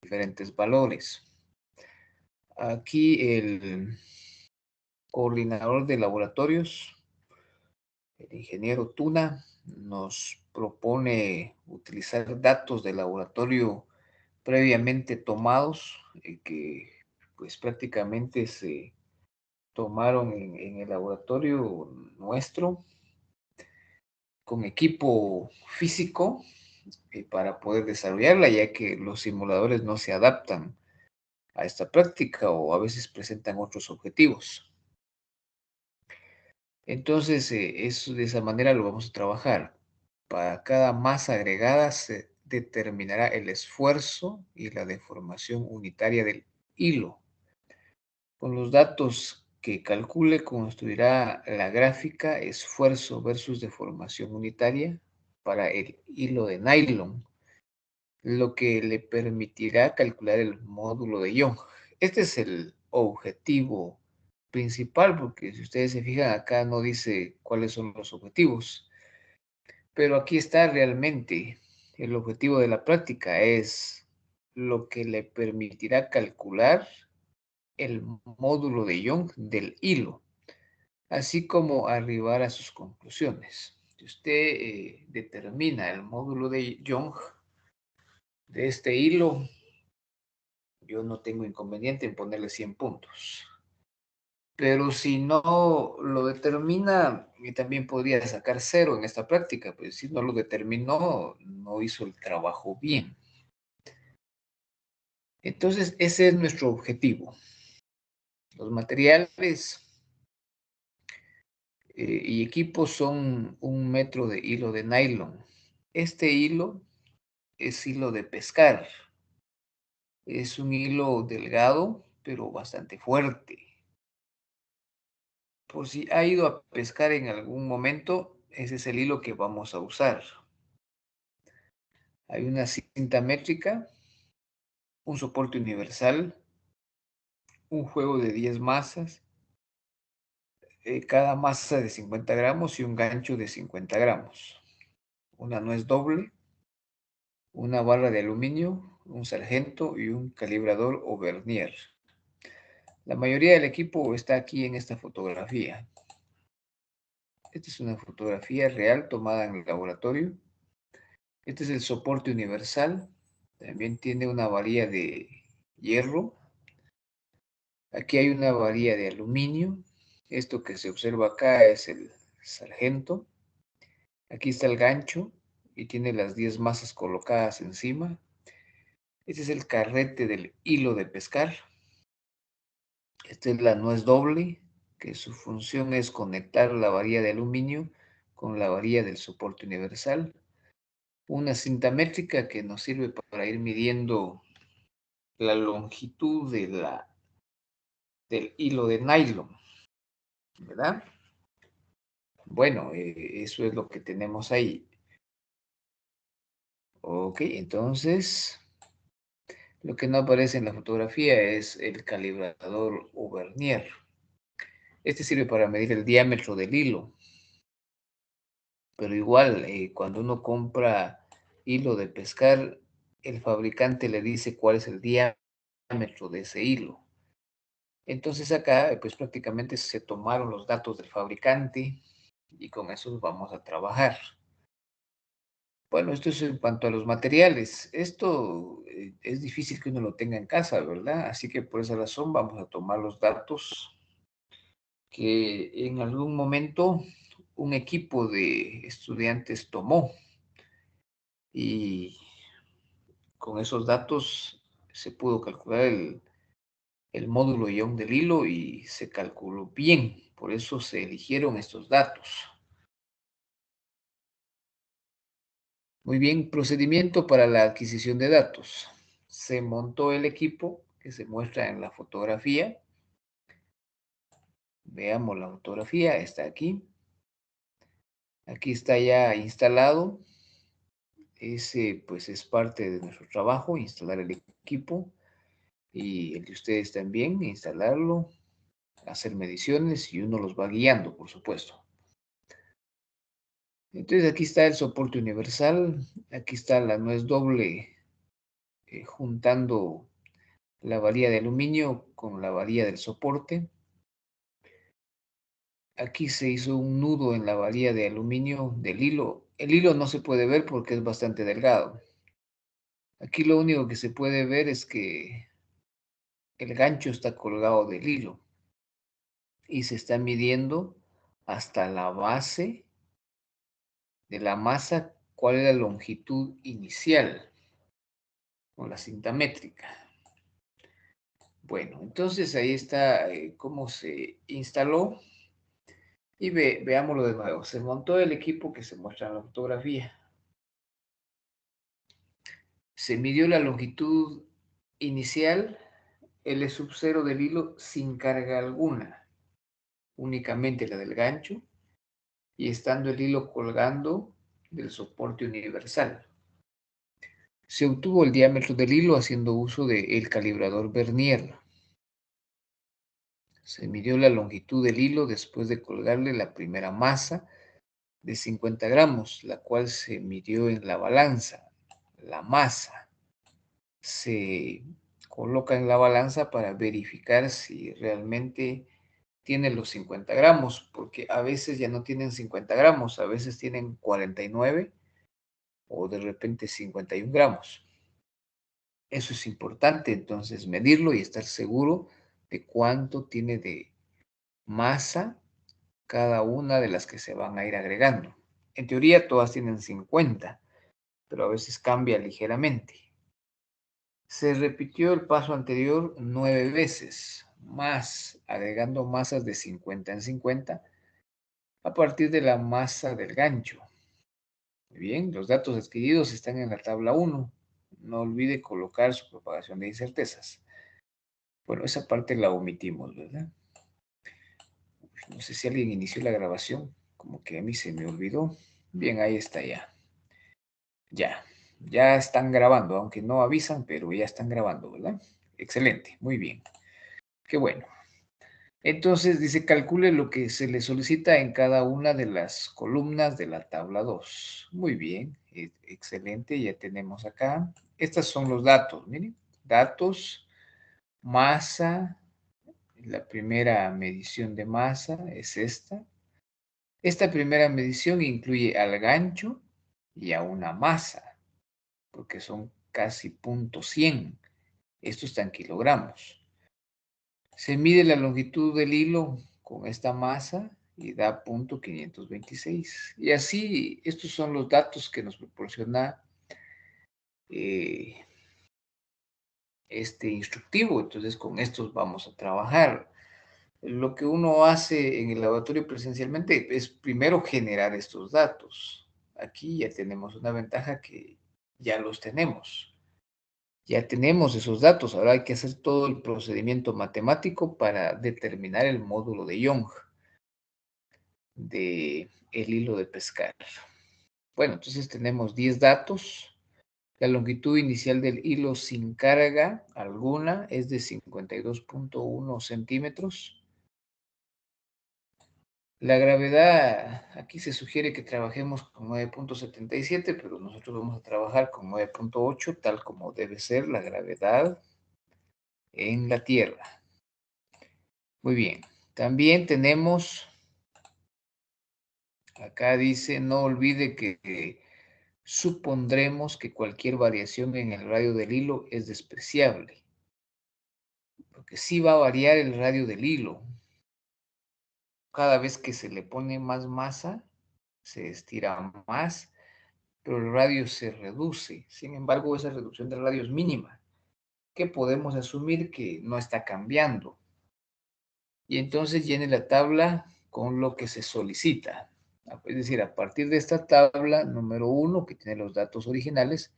diferentes valores. Aquí el coordinador de laboratorios, el ingeniero Tuna, nos propone utilizar datos de laboratorio previamente tomados, que pues prácticamente se tomaron en el laboratorio nuestro con equipo físico para poder desarrollarla, ya que los simuladores no se adaptan a esta práctica o a veces presentan otros objetivos. Entonces, eso de esa manera lo vamos a trabajar. Para cada masa agregada se determinará el esfuerzo y la deformación unitaria del hilo. Con los datos que calcule, construirá la gráfica esfuerzo versus deformación unitaria para el hilo de nylon, lo que le permitirá calcular el módulo de Young. Este es el objetivo principal, porque si ustedes se fijan acá no dice cuáles son los objetivos, pero aquí está realmente el objetivo de la práctica, es lo que le permitirá calcular el módulo de Young del hilo, así como arribar a sus conclusiones. Si usted determina el módulo de Young de este hilo, yo no tengo inconveniente en ponerle 100 puntos. Pero si no lo determina, y también podría sacar 0 en esta práctica, pues si no lo determinó, no hizo el trabajo bien. Entonces, ese es nuestro objetivo. Los materiales y equipos son 1 metro de hilo de nylon. Este hilo es hilo de pescar. Es un hilo delgado, pero bastante fuerte. Por si ha ido a pescar en algún momento, ese es el hilo que vamos a usar. Hay una cinta métrica, un soporte universal, un juego de 10 masas, cada masa de 50 gramos y un gancho de 50 gramos. Una nuez doble, una barra de aluminio, un sargento y un calibrador o vernier. La mayoría del equipo está aquí en esta fotografía. Esta es una fotografía real tomada en el laboratorio. Este es el soporte universal. También tiene una varilla de hierro. Aquí hay una varilla de aluminio. Esto que se observa acá es el sargento. Aquí está el gancho y tiene las 10 masas colocadas encima. Este es el carrete del hilo de pescar. Esta es la nuez doble, que su función es conectar la varilla de aluminio con la varilla del soporte universal. Una cinta métrica que nos sirve para ir midiendo la longitud del hilo de nylon, ¿verdad? Bueno, eso es lo que tenemos ahí. Ok, entonces, lo que no aparece en la fotografía es el calibrador o vernier. Este sirve para medir el diámetro del hilo. Pero igual, cuando uno compra hilo de pescar, el fabricante le dice cuál es el diámetro de ese hilo. Entonces acá, pues prácticamente se tomaron los datos del fabricante y con esos vamos a trabajar. Bueno, esto es en cuanto a los materiales. Esto es difícil que uno lo tenga en casa, ¿verdad? Así que por esa razón vamos a tomar los datos que en algún momento un equipo de estudiantes tomó. Y con esos datos se pudo calcular el módulo ion del hilo y se calculó bien. Por eso se eligieron estos datos. Muy bien, procedimiento para la adquisición de datos. Se montó el equipo que se muestra en la fotografía. Veamos la fotografía, está aquí. Aquí está ya instalado. Ese pues es parte de nuestro trabajo, instalar el equipo y el de ustedes también, instalarlo, hacer mediciones y uno los va guiando, por supuesto. Entonces aquí está el soporte universal, aquí está la nuez doble juntando la varilla de aluminio con la varilla del soporte. Aquí se hizo un nudo en la varilla de aluminio del hilo. El hilo no se puede ver porque es bastante delgado. Aquí lo único que se puede ver es que el gancho está colgado del hilo y se está midiendo hasta la base de la masa cuál es la longitud inicial con la cinta métrica. Bueno, entonces ahí está cómo se instaló y veámoslo de nuevo. Se montó el equipo que se muestra en la fotografía. Se midió la longitud inicial, L sub 0 del hilo sin carga alguna, únicamente la del gancho y estando el hilo colgando del soporte universal. Se obtuvo el diámetro del hilo haciendo uso del calibrador Vernier. Se midió la longitud del hilo después de colgarle la primera masa de 50 gramos, la cual se midió en la balanza. La masa se coloca en la balanza para verificar si realmente tiene los 50 gramos, porque a veces ya no tienen 50 gramos, a veces tienen 49 o de repente 51 gramos. Eso es importante, entonces medirlo y estar seguro de cuánto tiene de masa cada una de las que se van a ir agregando. En teoría todas tienen 50, pero a veces cambia ligeramente. Se repitió el paso anterior 9 veces, más agregando masas de 50 en 50 a partir de la masa del gancho. Muy bien, los datos adquiridos están en la tabla 1. No olvide colocar su propagación de incertezas. Bueno, esa parte la omitimos, ¿verdad? No sé si alguien inició la grabación, como que a mí se me olvidó. Bien, ahí está ya. Ya están grabando, aunque no avisan, pero ya están grabando, ¿verdad? Excelente, muy bien. Qué bueno. Entonces dice, calcule lo que se le solicita en cada una de las columnas de la tabla 2. Muy bien, excelente, ya tenemos acá. Estos son los datos, miren. Datos, masa, la primera medición de masa es esta. Esta primera medición incluye al gancho y a una masa, porque son casi .100. Esto está en kilogramos. Se mide la longitud del hilo con esta masa y da .526. Y así, estos son los datos que nos proporciona eh, este instructivo. Entonces, con estos vamos a trabajar. Lo que uno hace en el laboratorio presencialmente es primero generar estos datos. Aquí ya tenemos una ventaja que ya los tenemos. Ya tenemos esos datos. Ahora hay que hacer todo el procedimiento matemático para determinar el módulo de Young de el hilo de pescar. Bueno, entonces tenemos 10 datos. La longitud inicial del hilo sin carga alguna es de 52.1 centímetros. La gravedad, aquí se sugiere que trabajemos con 9.77, pero nosotros vamos a trabajar con 9.8, tal como debe ser la gravedad en la Tierra. Muy bien. También tenemos, acá dice, no olvide que supondremos que cualquier variación en el radio del hilo es despreciable, porque sí va a variar el radio del hilo. Cada vez que se le pone más masa, se estira más, pero el radio se reduce. Sin embargo, esa reducción del radio es mínima, que podemos asumir que no está cambiando. Y entonces llene la tabla con lo que se solicita. Es decir, a partir de esta tabla número 1, que tiene los datos originales,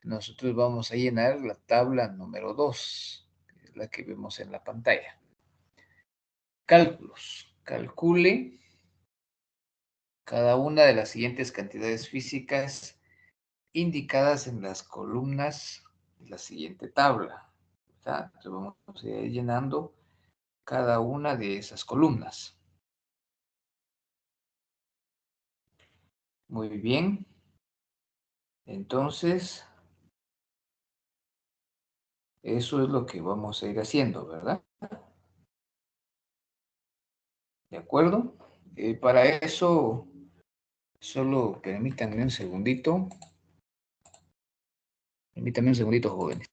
nosotros vamos a llenar la tabla número 2, que es la que vemos en la pantalla. Cálculos. Calcule cada una de las siguientes cantidades físicas indicadas en las columnas de la siguiente tabla. Entonces vamos a ir llenando cada una de esas columnas. Muy bien. Entonces, Eso es lo que vamos a ir haciendo, ¿verdad? ¿De acuerdo? Para eso, solo permítanme un segundito. Permítanme un segundito, jóvenes.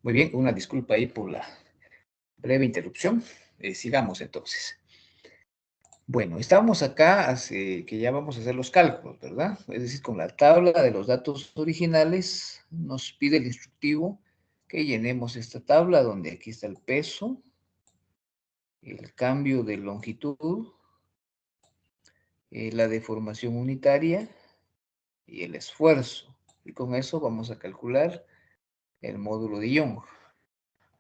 Muy bien, una disculpa ahí por la breve interrupción. Sigamos entonces. Bueno, estábamos acá hace que ya vamos a hacer los cálculos, ¿verdad? Es decir, con la tabla de los datos originales nos pide el instructivo que llenemos esta tabla donde aquí está el peso, el cambio de longitud, la deformación unitaria y el esfuerzo. Y con eso vamos a calcular el módulo de Young.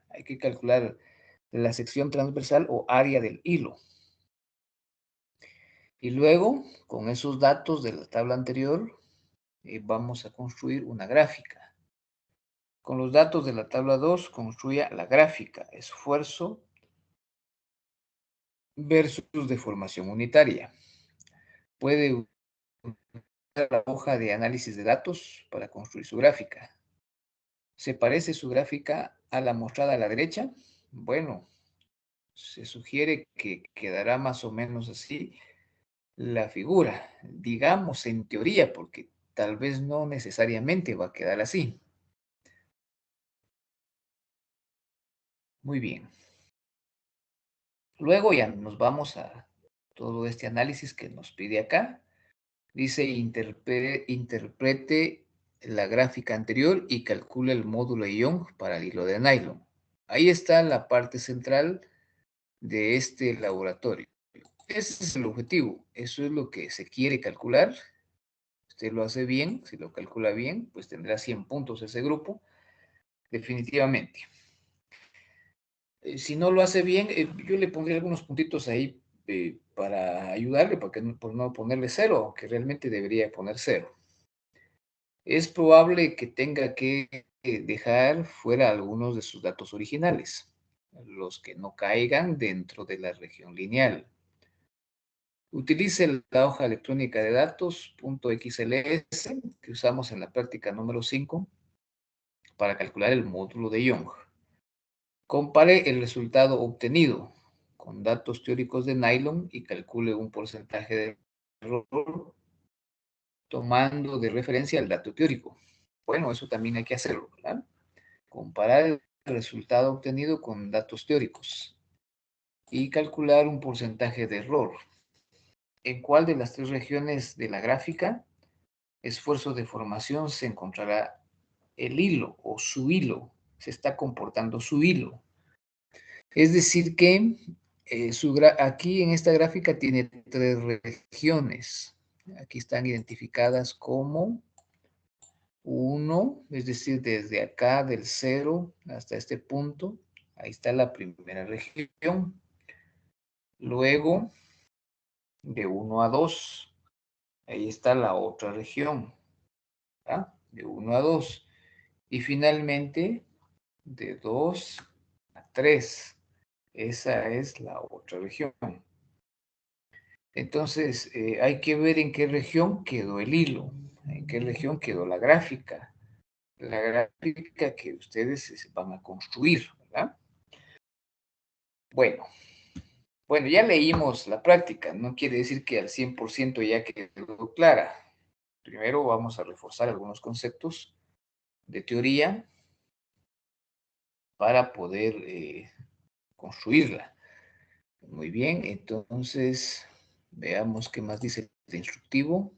Hay que calcular la sección transversal o área del hilo. Y luego, con esos datos de la tabla anterior, vamos a construir una gráfica. Con los datos de la tabla 2, construya la gráfica, esfuerzo versus deformación unitaria. Puede usar la hoja de análisis de datos para construir su gráfica. ¿Se parece su gráfica a la mostrada a la derecha? Bueno, se sugiere que quedará más o menos así la figura, digamos en teoría, porque tal vez no necesariamente va a quedar así. Muy bien. Luego ya nos vamos a todo este análisis que nos pide acá. Dice interprete la gráfica anterior y calcule el módulo de Young para el hilo de nylon. Ahí está la parte central de este laboratorio. Ese es el objetivo. Eso es lo que se quiere calcular. Usted lo hace bien, si lo calcula bien, pues tendrá 100 puntos ese grupo, definitivamente. Si no lo hace bien, yo le pondré algunos puntitos ahí para ayudarle, porque por no ponerle cero, que realmente debería poner cero. Es probable que tenga que dejar fuera algunos de sus datos originales, los que no caigan dentro de la región lineal. Utilice la hoja electrónica de datos .xls que usamos en la práctica número 5 para calcular el módulo de Young. Compare el resultado obtenido con datos teóricos de nylon y calcule un porcentaje de error tomando de referencia el dato teórico. Bueno, eso también hay que hacerlo, ¿verdad? Comparar el resultado obtenido con datos teóricos y calcular un porcentaje de error. ¿En cuál de las tres regiones de la gráfica, esfuerzo de formación, se encontrará el hilo o su hilo? Se está comportando su hilo. Es decir que aquí en esta gráfica tiene tres regiones. Aquí están identificadas como uno, es decir, desde acá del cero hasta este punto. Ahí está la primera región. Luego de 1 a 2. Ahí está la otra región, ¿ah? De 1 a 2. Y finalmente, de 2 a 3. Esa es la otra región. Entonces, hay que ver en qué región quedó el hilo, en qué región quedó la gráfica que ustedes van a construir, ¿verdad? Bueno, bueno, ya leímos la práctica, no quiere decir que al 100% ya quedó clara. Primero vamos a reforzar algunos conceptos de teoría para poder construirla. Muy bien, entonces veamos qué más dice el instructivo.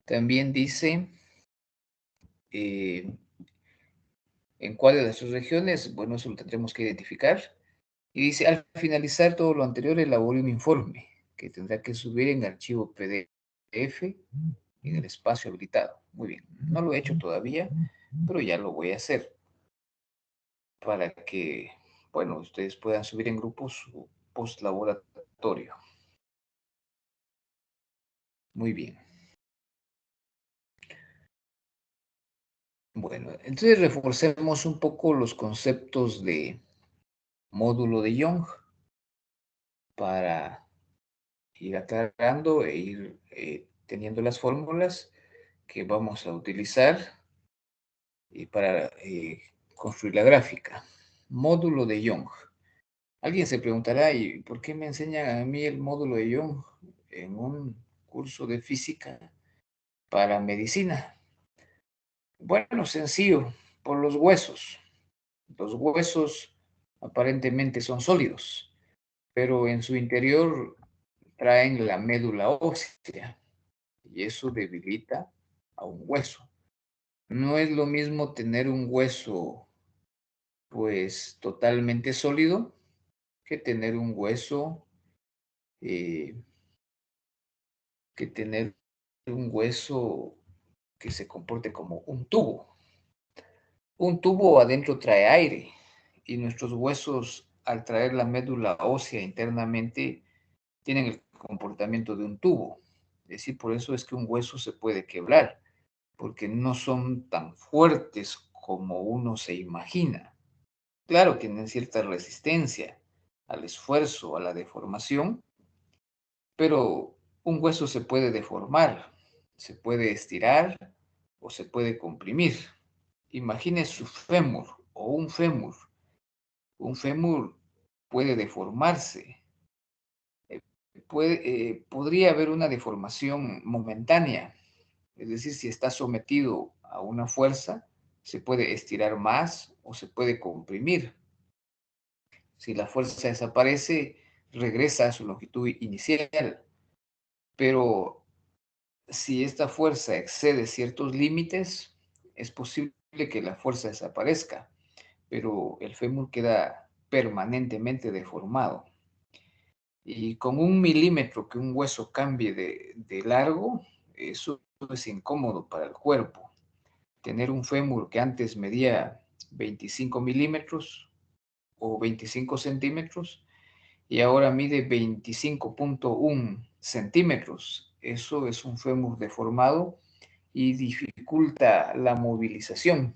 También dice eh, en cuál de las tres regiones, bueno, eso lo tendremos que identificar. Y dice, al finalizar todo lo anterior, elabore un informe que tendrá que subir en archivo PDF en el espacio habilitado. Muy bien, no lo he hecho todavía, pero ya lo voy a hacer para que, bueno, ustedes puedan subir en grupos su post laboratorio. Muy bien. Bueno, entonces reforcemos un poco los conceptos de módulo de Young para ir aclarando e ir teniendo las fórmulas que vamos a utilizar para construir la gráfica. Módulo de Young. Alguien se preguntará, ¿y por qué me enseñan a mí el módulo de Young en un curso de física para medicina? Bueno, sencillo, por los huesos. Los huesos aparentemente son sólidos, pero en su interior traen la médula ósea y eso debilita a un hueso. No es lo mismo tener un hueso pues totalmente sólido que tener un hueso eh, que tener un hueso que se comporte como un tubo. Un tubo adentro trae aire y nuestros huesos al traer la médula ósea internamente tienen el comportamiento de un tubo. Es decir, por eso es que un hueso se puede quebrar, porque no son tan fuertes como uno se imagina. Claro, tienen cierta resistencia al esfuerzo, a la deformación, pero un hueso se puede deformar, se puede estirar o se puede comprimir. Imagine su fémur o un fémur. Un fémur puede deformarse. Podría haber una deformación momentánea, es decir, si está sometido a una fuerza, se puede estirar más o se puede comprimir. Si la fuerza desaparece, regresa a su longitud inicial. Pero si esta fuerza excede ciertos límites, es posible que la fuerza desaparezca, pero el fémur queda permanentemente deformado. Y con 1 milímetro que un hueso cambie de largo, eso es incómodo para el cuerpo. Tener un fémur que antes medía 25 milímetros o 25 centímetros y ahora mide 25,1 centímetros. Eso es un fémur deformado y dificulta la movilización.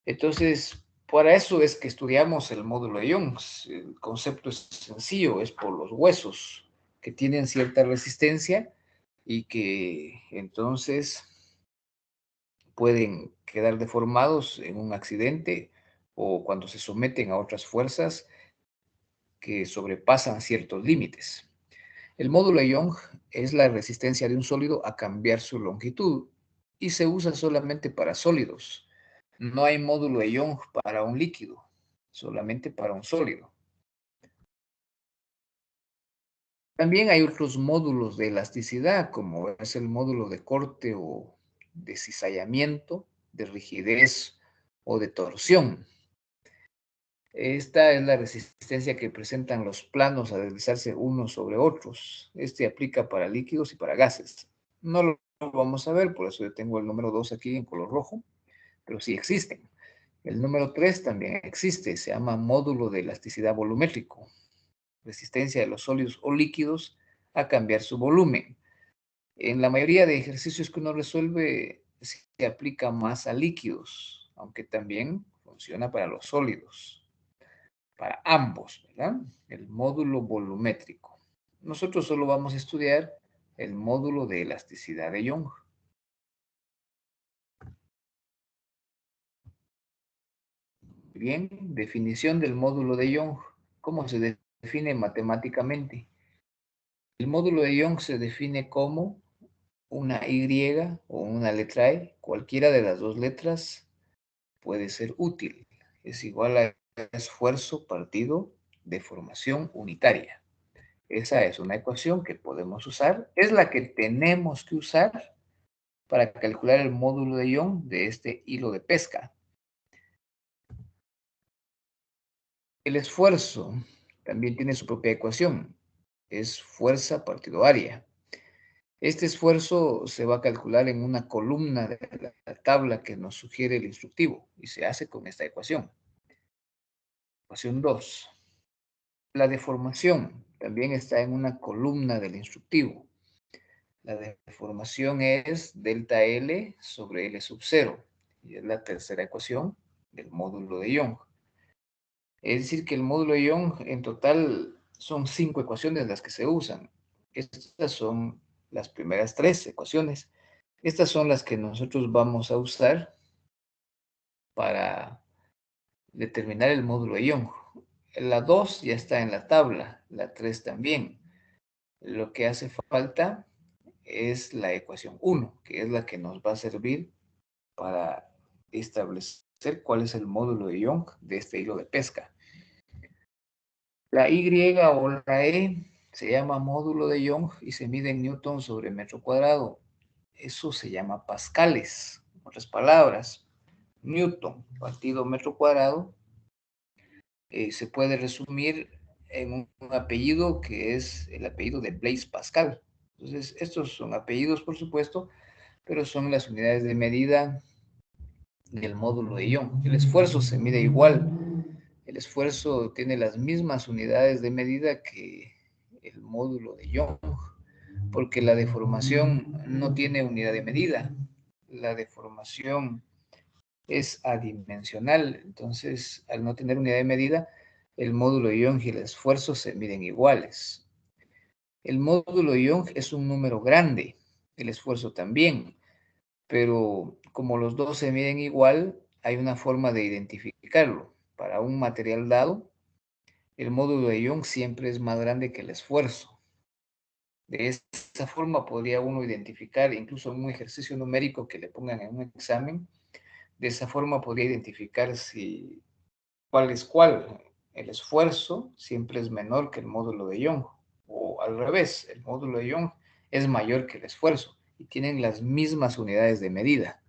Entonces, para eso es que estudiamos el módulo de Young. El concepto es sencillo, es por los huesos que tienen cierta resistencia y que entonces pueden quedar deformados en un accidente o cuando se someten a otras fuerzas que sobrepasan ciertos límites. El módulo de Young es la resistencia de un sólido a cambiar su longitud y se usa solamente para sólidos. No hay módulo de Young para un líquido, solamente para un sólido. También hay otros módulos de elasticidad, como es el módulo de corte o de cizallamiento, de rigidez o de torsión. Esta es la resistencia que presentan los planos al deslizarse unos sobre otros. Este aplica para líquidos y para gases. No lo vamos a ver, por eso yo tengo el número 2 aquí en color rojo, pero sí existen. El número 3 también existe, se llama módulo de elasticidad volumétrico. resistencia de los sólidos o líquidos a cambiar su volumen. En la mayoría de ejercicios que uno resuelve se aplica más a líquidos, aunque también funciona para los sólidos, para ambos, ¿verdad? El módulo volumétrico. Nosotros solo vamos a estudiar el módulo de elasticidad de Young. Bien, definición del módulo de Young. ¿Cómo se define matemáticamente? El módulo de Young se define como una Y o una letra E. Cualquiera de las dos letras puede ser útil. Es igual a esfuerzo partido deformación unitaria. Esa es una ecuación que podemos usar. Es la que tenemos que usar para calcular el módulo de Young de este hilo de pesca. El esfuerzo también tiene su propia ecuación. Es fuerza partido área. Este esfuerzo se va a calcular en una columna de la tabla que nos sugiere el instructivo y se hace con esta ecuación. Ecuación 2. La deformación también está en una columna del instructivo. La deformación es delta L sobre L sub 0 y es la tercera ecuación del módulo de Young. Es decir, que el módulo de Young en total son 5 ecuaciones las que se usan. Estas son las primeras 3 ecuaciones. Estas son las que nosotros vamos a usar para determinar el módulo de Young. La 2 ya está en la tabla, la 3 también. Lo que hace falta es la ecuación 1, que es la que nos va a servir para establecer cuál es el módulo de Young de este hilo de pesca. La Y o la E se llama módulo de Young y se mide en newton sobre metro cuadrado. Eso se llama pascales. En otras palabras, newton partido metro cuadrado se puede resumir en un apellido que es el apellido de Blaise Pascal. Entonces, estos son apellidos, por supuesto, pero son las unidades de medida del módulo de Young. El esfuerzo se mide igual. El esfuerzo tiene las mismas unidades de medida que el módulo de Young, porque la deformación no tiene unidad de medida. La deformación es adimensional, entonces al no tener unidad de medida, el módulo de Young y el esfuerzo se miden iguales. El módulo de Young es un número grande, el esfuerzo también, pero como los dos se miden igual, hay una forma de identificarlo. Para un material dado, el módulo de Young siempre es más grande que el esfuerzo. De esa forma podría uno identificar, incluso en un ejercicio numérico que le pongan en un examen, de esa forma podría identificar si cuál es cuál. El esfuerzo siempre es menor que el módulo de Young, o al revés, el módulo de Young es mayor que el esfuerzo y tienen las mismas unidades de medida.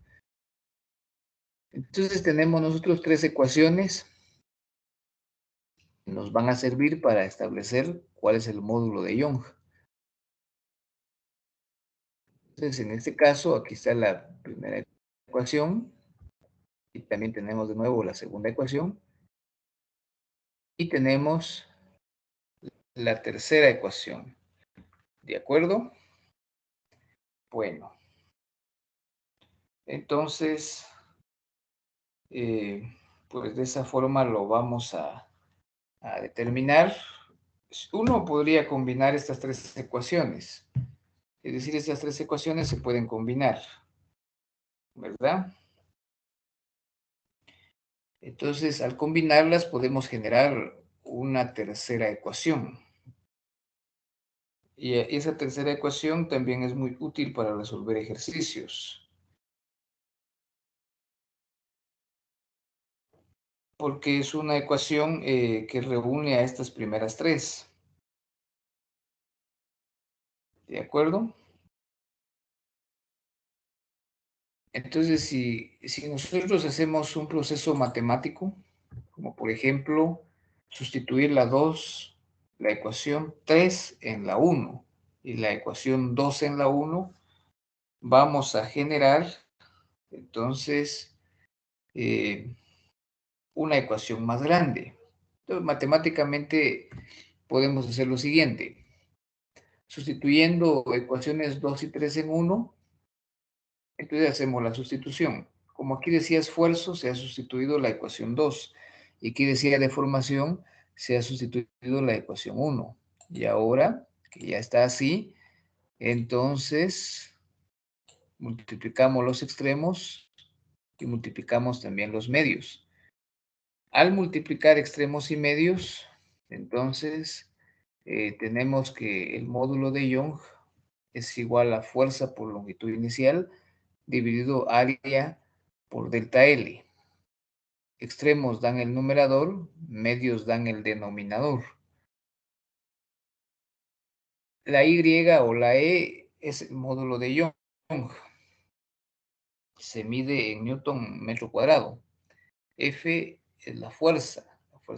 Entonces tenemos nosotros 3 ecuaciones que nos van a servir para establecer cuál es el módulo de Young. Entonces, en este caso, aquí está la primera ecuación y también tenemos de nuevo la segunda ecuación y tenemos la tercera ecuación. ¿De acuerdo? Bueno, entonces, pues de esa forma lo vamos a determinar. Uno podría combinar estas 3 ecuaciones. Es decir, estas 3 ecuaciones se pueden combinar, ¿verdad? Entonces, al combinarlas podemos generar una tercera ecuación. Y esa tercera ecuación también es muy útil para resolver ejercicios, porque es una ecuación que reúne a estas primeras 3. ¿De acuerdo? Entonces, si nosotros hacemos un proceso matemático, como por ejemplo sustituir la 2, la ecuación 3 en la 1 y la ecuación 2 en la 1, vamos a generar entonces una ecuación más grande. Entonces, matemáticamente podemos hacer lo siguiente. Sustituyendo ecuaciones 2 y 3 en 1, entonces hacemos la sustitución. Como aquí decía esfuerzo, se ha sustituido la ecuación 2. Y aquí decía deformación, se ha sustituido la ecuación 1. Y ahora, que ya está así, entonces multiplicamos los extremos y multiplicamos también los medios. Al multiplicar extremos y medios, entonces tenemos que el módulo de Young es igual a fuerza por longitud inicial dividido área por delta L. Extremos dan el numerador, medios dan el denominador. La Y o la E es el módulo de Young. Se mide en newton metro cuadrado. F es la fuerza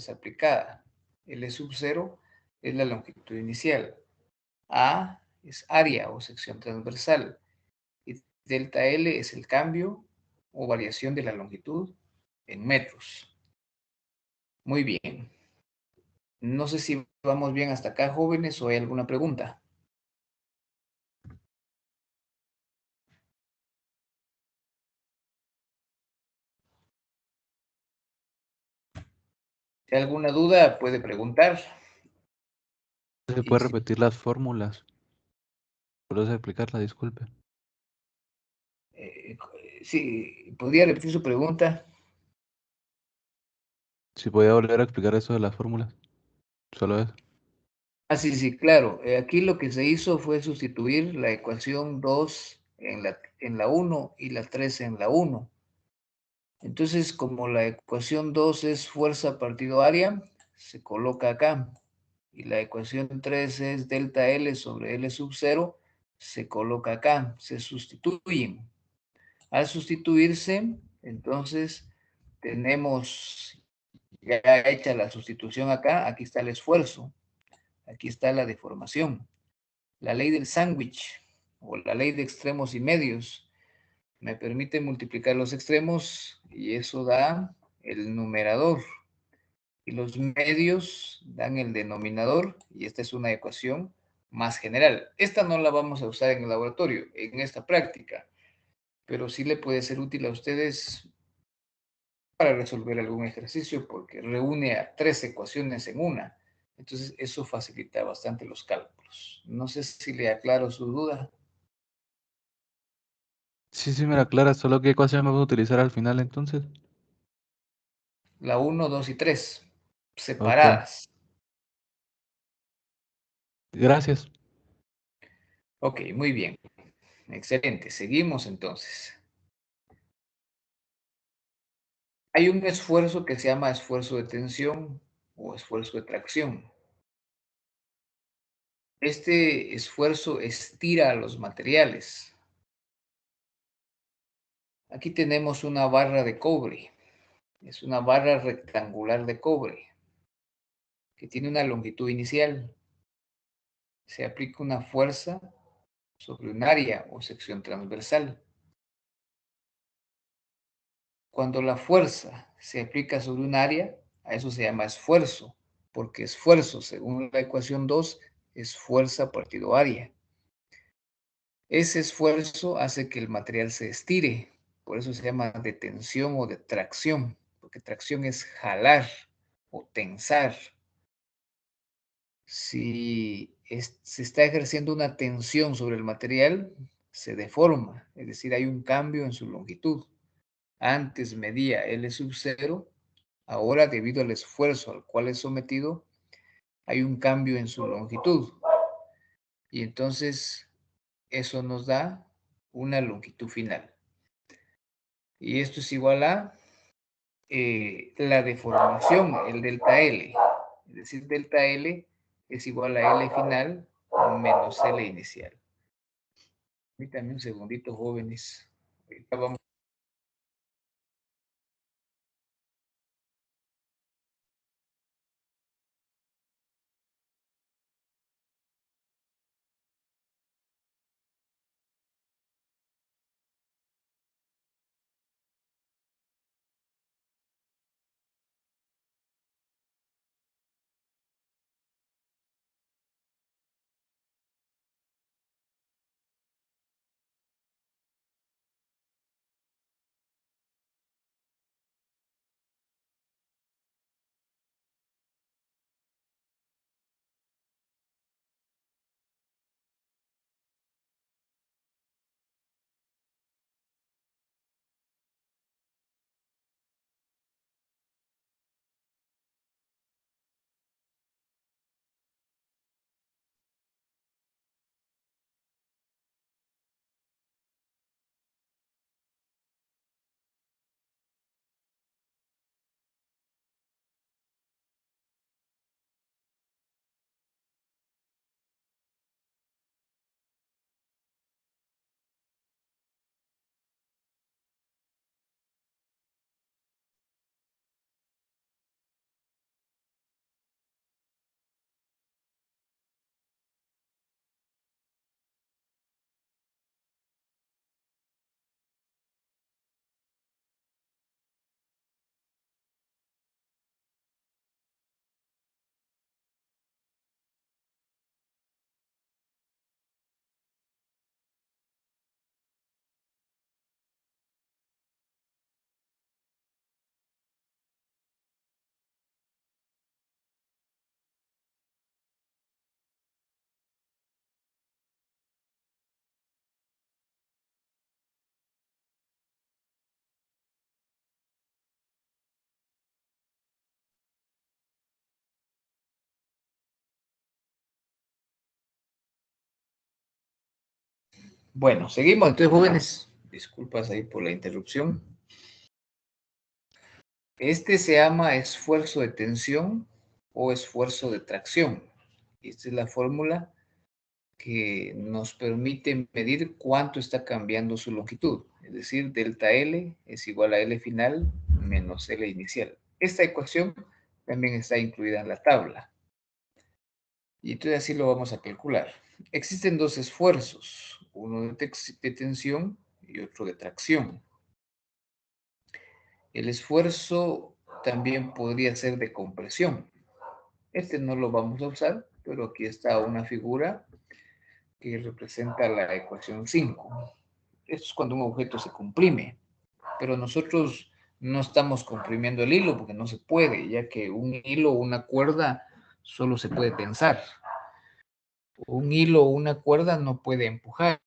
aplicada. L sub 0 es la longitud inicial. A es área o sección transversal. Y delta L es el cambio o variación de la longitud en metros. Muy bien. No sé si vamos bien hasta acá, jóvenes, o hay alguna pregunta. Si hay alguna duda, puede preguntar. ¿Se Y puede si, repetir las fórmulas? ¿Puedes explicarla? Disculpe. eh, si podría repetir su pregunta. Si podía volver a explicar eso de las fórmulas. Solo eso. Ah, sí, sí, claro. Aquí lo que se hizo fue sustituir la ecuación 2 en la 1 y la 3 en la 1. Entonces, como la ecuación 2 es fuerza partido área, se coloca acá. Y la ecuación 3 es delta L sobre L sub 0, se coloca acá. Se sustituyen. Al sustituirse, entonces tenemos ya hecha la sustitución acá. Aquí está el esfuerzo. Aquí está la deformación. La ley del sándwich o la ley de extremos y medios me permite multiplicar los extremos y eso da el numerador. Y los medios dan el denominador y esta es una ecuación más general. Esta no la vamos a usar en el laboratorio, en esta práctica, pero sí le puede ser útil a ustedes para resolver algún ejercicio porque reúne a 3 ecuaciones en una. Entonces eso facilita bastante los cálculos. No sé si le aclaro su duda. Sí, sí, me la aclara. Solo qué ecuación vamos a utilizar al final entonces. La uno, 2 y 3 Ok. separadas. Gracias. Ok, muy bien. Excelente. Seguimos entonces. Hay un esfuerzo que se llama esfuerzo de tensión o esfuerzo de tracción. Este esfuerzo estira a los materiales. Aquí tenemos una barra de cobre. Es una barra rectangular de cobre que tiene una longitud inicial. Se aplica una fuerza sobre un área o sección transversal. Cuando la fuerza se aplica sobre un área, a eso se llama esfuerzo, porque esfuerzo, según la ecuación 2, es fuerza partido área. Ese esfuerzo hace que el material se estire, por eso se llama de tensión o de tracción, porque tracción es jalar o tensar. Si se está ejerciendo una tensión sobre el material, se deforma, es decir, hay un cambio en su longitud. Antes medía L sub 0, ahora debido al esfuerzo al cual es sometido, hay un cambio en su longitud. Y entonces eso nos da una longitud final. Y esto es igual a la deformación, el delta L. Es decir, delta L es igual a L final menos L inicial. Permítanme un segundito, jóvenes. Ahorita vamos Bueno, seguimos. Entonces, jóvenes, disculpas ahí por la interrupción. Este se llama esfuerzo de tensión o esfuerzo de tracción. Esta es la fórmula que nos permite medir cuánto está cambiando su longitud. Es decir, delta L es igual a L final menos L inicial. Esta ecuación también está incluida en la tabla. Y entonces así lo vamos a calcular. Existen dos esfuerzos, uno de tensión y otro de tracción. El esfuerzo también podría ser de compresión. Este no lo vamos a usar, pero aquí está una figura que representa la ecuación 5. Esto es cuando un objeto se comprime, pero nosotros no estamos comprimiendo el hilo porque no se puede, ya que un hilo o una cuerda solo se puede tensar. Un hilo o una cuerda no puede empujar.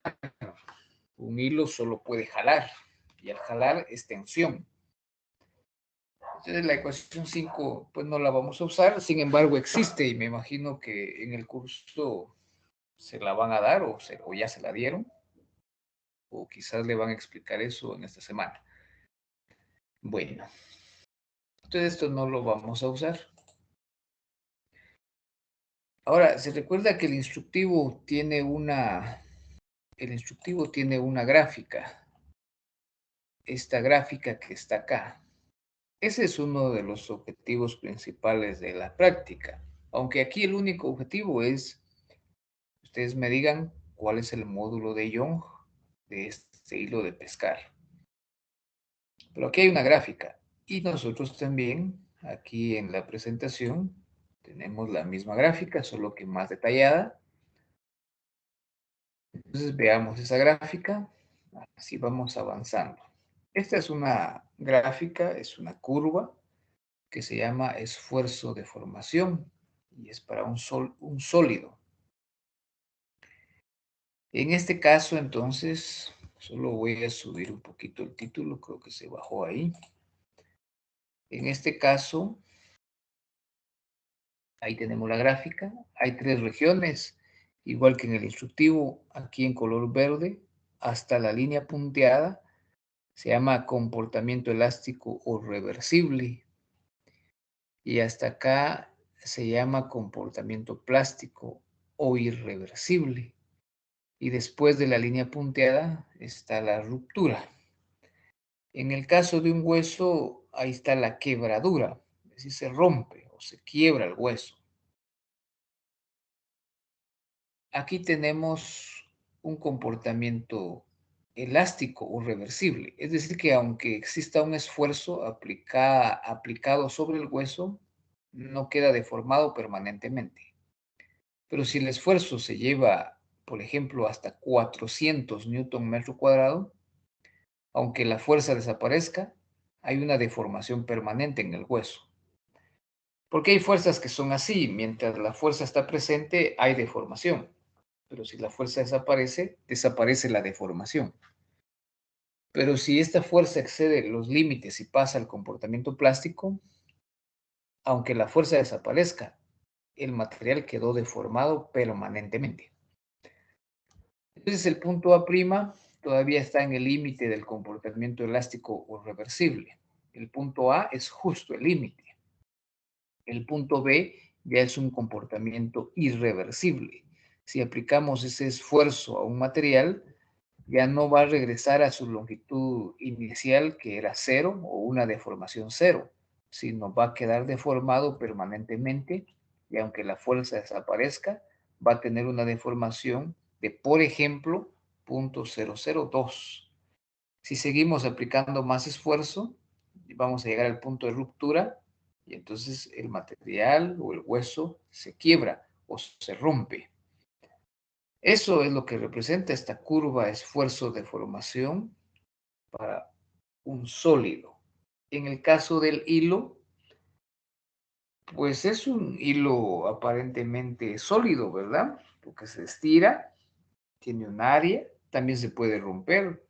Un hilo solo puede jalar, y al jalar es tensión. Entonces la ecuación 5 pues no la vamos a usar, sin embargo existe y me imagino que en el curso se la van a dar o ya se la dieron, o quizás le van a explicar eso en esta semana. Bueno, entonces esto no lo vamos a usar. Ahora, se recuerda que el instructivo tiene una gráfica, esta gráfica que está acá. Ese es uno de los objetivos principales de la práctica, aunque aquí el único objetivo es que ustedes me digan cuál es el módulo de Young de este hilo de pescar. Pero aquí hay una gráfica y nosotros también aquí en la presentación tenemos la misma gráfica, solo que más detallada. Entonces veamos esa gráfica, así vamos avanzando. Esta es una gráfica, es una curva que se llama esfuerzo de formación y es para un sólido. En este caso, entonces, solo voy a subir un poquito el título, creo que se bajó ahí. En este caso, ahí tenemos la gráfica, hay tres regiones, igual que en el instructivo, aquí en color verde, hasta la línea punteada, se llama comportamiento elástico o reversible, y hasta acá se llama comportamiento plástico o irreversible. Y después de la línea punteada está la ruptura. En el caso de un hueso, ahí está la quebradura, es decir, se rompe o se quiebra el hueso. Aquí tenemos un comportamiento elástico o reversible, es decir, que aunque exista un esfuerzo aplicado sobre el hueso, no queda deformado permanentemente. Pero si el esfuerzo se lleva, por ejemplo, hasta 400 newton metro cuadrado, aunque la fuerza desaparezca, hay una deformación permanente en el hueso. Porque hay fuerzas que son así, mientras la fuerza está presente hay deformación, pero si la fuerza desaparece, desaparece la deformación. Pero si esta fuerza excede los límites y pasa al comportamiento plástico, aunque la fuerza desaparezca, el material quedó deformado permanentemente. Entonces el punto A' todavía está en el límite del comportamiento elástico o reversible. El punto A es justo el límite. El punto B ya es un comportamiento irreversible. Si aplicamos ese esfuerzo a un material, ya no va a regresar a su longitud inicial, que era cero o una deformación cero, sino va a quedar deformado permanentemente y aunque la fuerza desaparezca, va a tener una deformación de, por ejemplo, 0.002. Si seguimos aplicando más esfuerzo, vamos a llegar al punto de ruptura y entonces el material o el hueso se quiebra o se rompe. Eso es lo que representa esta curva esfuerzo de formación para un sólido. En el caso del hilo, pues es un hilo aparentemente sólido, ¿verdad? Porque se estira, tiene un área, también se puede romper.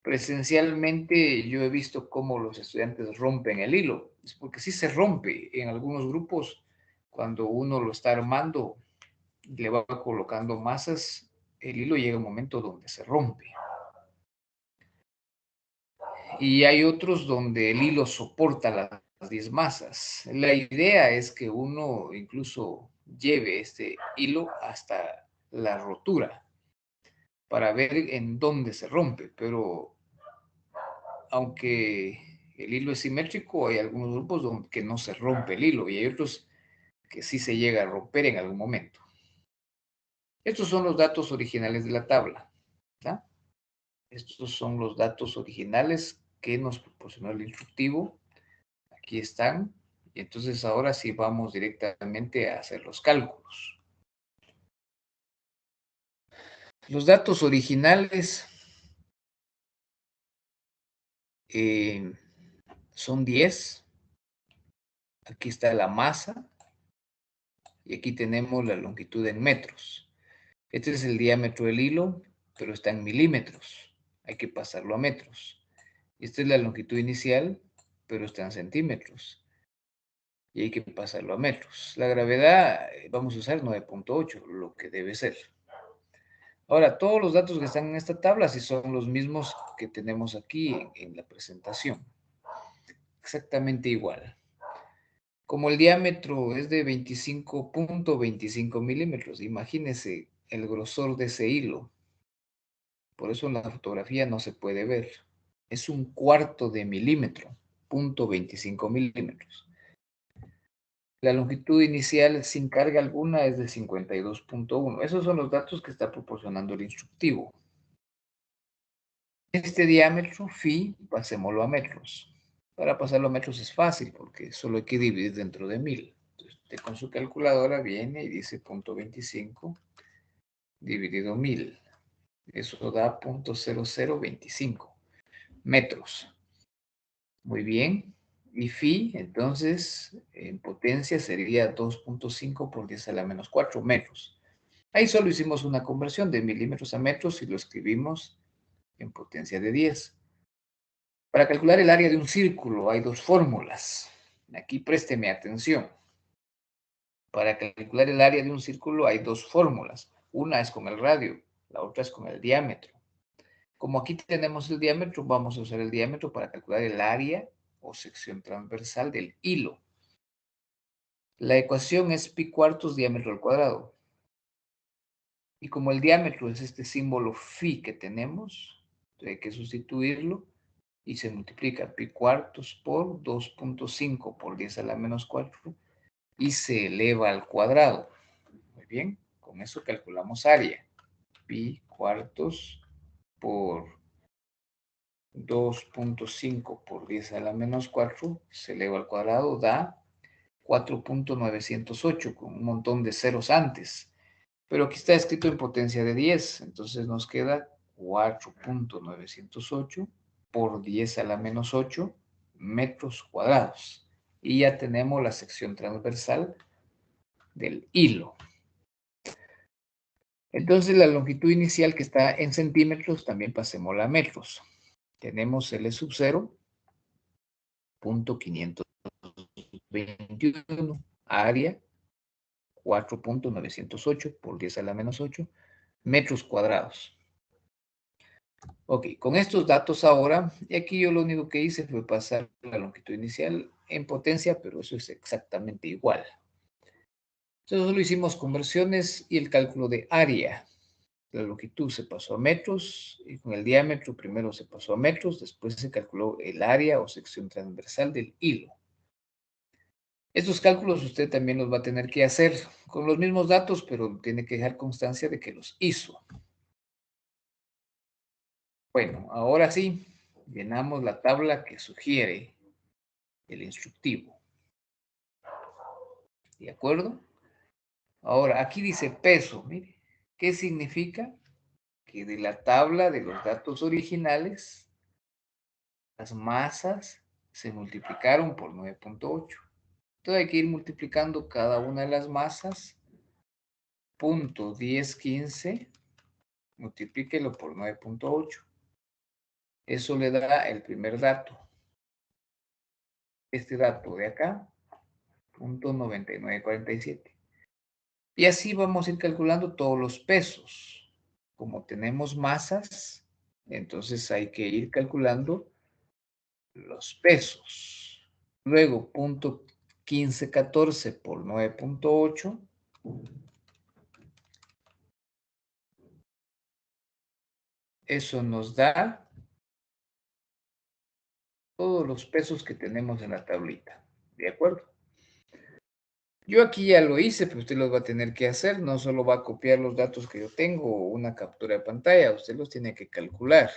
Presencialmente yo he visto cómo los estudiantes rompen el hilo, es porque sí se rompe en algunos grupos cuando uno lo está armando, le va colocando masas, el hilo llega a un momento donde se rompe. Y hay otros donde el hilo soporta las 10 masas. La idea es que uno incluso lleve este hilo hasta la rotura para ver en dónde se rompe, pero aunque el hilo es simétrico, hay algunos grupos donde no se rompe el hilo y hay otros que sí se llega a romper en algún momento. Estos son los datos originales de la tabla, ¿verdad? Estos son los datos originales que nos proporcionó el instructivo. Aquí están. Y entonces ahora sí vamos directamente a hacer los cálculos. Los datos originales son 10. Aquí está la masa. Y aquí tenemos la longitud en metros. Este es el diámetro del hilo, pero está en milímetros. Hay que pasarlo a metros. Esta es la longitud inicial, pero está en centímetros. Y hay que pasarlo a metros. La gravedad vamos a usar 9.8, lo que debe ser. Ahora, todos los datos que están en esta tabla sí son los mismos que tenemos aquí en la presentación. Exactamente igual. Como el diámetro es de 25.25 milímetros, imagínense el grosor de ese hilo. Por eso en la fotografía no se puede ver. Es un cuarto de milímetro, 0.25 milímetros. La longitud inicial sin carga alguna es de 52.1. Esos son los datos que está proporcionando el instructivo. Este diámetro, phi, pasémoslo a metros. Para pasarlo a metros es fácil porque solo hay que dividir dentro de 1000. Entonces, usted con su calculadora viene y dice 0.25 dividido 1000. Eso da 0.0025 metros. Muy bien. Y phi, entonces, en potencia sería 2.5 por 10 a la menos 4 metros. Ahí solo hicimos una conversión de milímetros a metros y lo escribimos en potencia de 10. Para calcular el área de un círculo hay dos fórmulas. Aquí présteme atención. Para calcular el área de un círculo hay dos fórmulas. Una es con el radio, la otra es con el diámetro. Como aquí tenemos el diámetro, vamos a usar el diámetro para calcular el área o sección transversal del hilo. La ecuación es pi cuartos diámetro al cuadrado. Y como el diámetro es este símbolo phi que tenemos, hay que sustituirlo y se multiplica pi cuartos por 2.5 por 10 a la menos 4 y se eleva al cuadrado. Muy bien, con eso calculamos área. Pi cuartos por 2.5 por 10 a la menos 4 se eleva al cuadrado, da 4.908 con un montón de ceros antes. Pero aquí está escrito en potencia de 10, entonces nos queda 4.908 por 10 a la menos 8 metros cuadrados. Y ya tenemos la sección transversal del hilo. Entonces la longitud inicial que está en centímetros, también pasémosla a metros. Tenemos L sub 0, 0.521, área 4.908 por 10 a la menos 8 metros cuadrados. Ok, con estos datos ahora, y aquí yo lo único que hice fue pasar la longitud inicial en potencia, pero eso es exactamente igual. Entonces solo hicimos conversiones y el cálculo de área. La longitud se pasó a metros y con el diámetro primero se pasó a metros, después se calculó el área o sección transversal del hilo. Estos cálculos usted también los va a tener que hacer con los mismos datos, pero tiene que dejar constancia de que los hizo. Bueno, ahora sí, llenamos la tabla que sugiere el instructivo. ¿De acuerdo? Ahora, aquí dice peso. Mire, ¿qué significa? Que de la tabla de los datos originales, las masas se multiplicaron por 9.8. Entonces hay que ir multiplicando cada una de las masas. 0.1015, multiplíquelo por 9.8. Eso le da el primer dato. Este dato de acá, 0.9947. Y así vamos a ir calculando todos los pesos. como tenemos masas, entonces hay que ir calculando los pesos. Luego, punto 1514 por 9.8. Eso nos da todos los pesos que tenemos en la tablita. ¿De acuerdo? Yo aquí ya lo hice, pero usted los va a tener que hacer. No solo va a copiar los datos que yo tengo o una captura de pantalla, usted los tiene que calcular.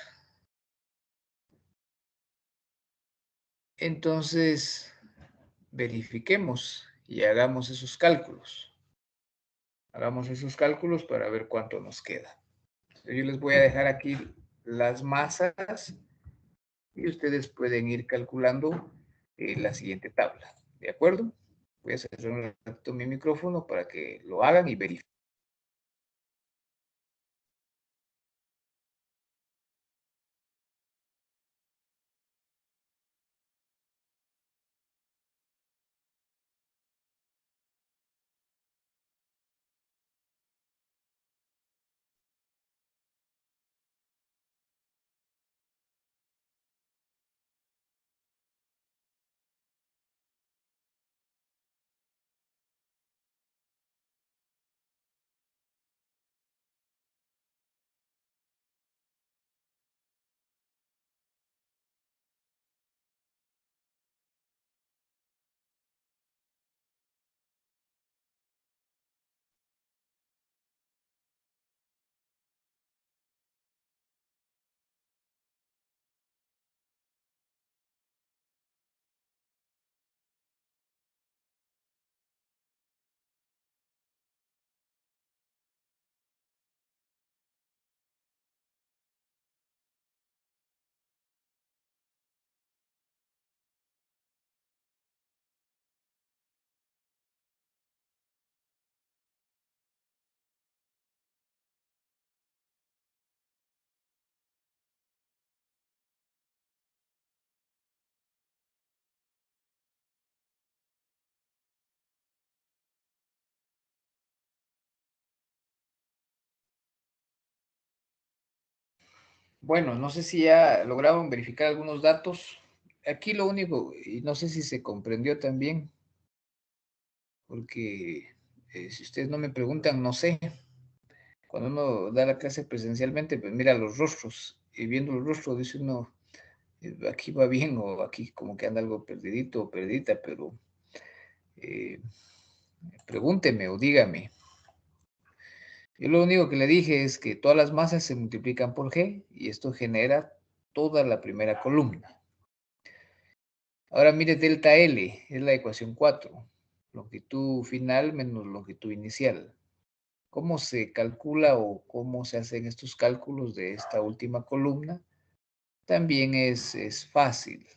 Entonces, verifiquemos y hagamos esos cálculos. Hagamos esos cálculos para ver cuánto nos queda. Yo les voy a dejar aquí las masas y ustedes pueden ir calculando la siguiente tabla. ¿De acuerdo? Voy a cerrar un ratito mi micrófono para que lo hagan y verifiquen. Bueno, no sé si ya lograron verificar algunos datos. Aquí lo único, y no sé si se comprendió también, porque si ustedes no me preguntan, no sé. Cuando uno da la clase presencialmente, pues mira los rostros, y viendo los rostros dice uno, aquí va bien o aquí como que anda algo perdidito o perdida, pero eh, pregúnteme o dígame. Yo lo único que le dije es que todas las masas se multiplican por G y esto genera toda la primera columna. Ahora mire delta L, es la ecuación 4, longitud final menos longitud inicial. ¿Cómo se calcula o cómo se hacen estos cálculos de esta última columna? También es fácil.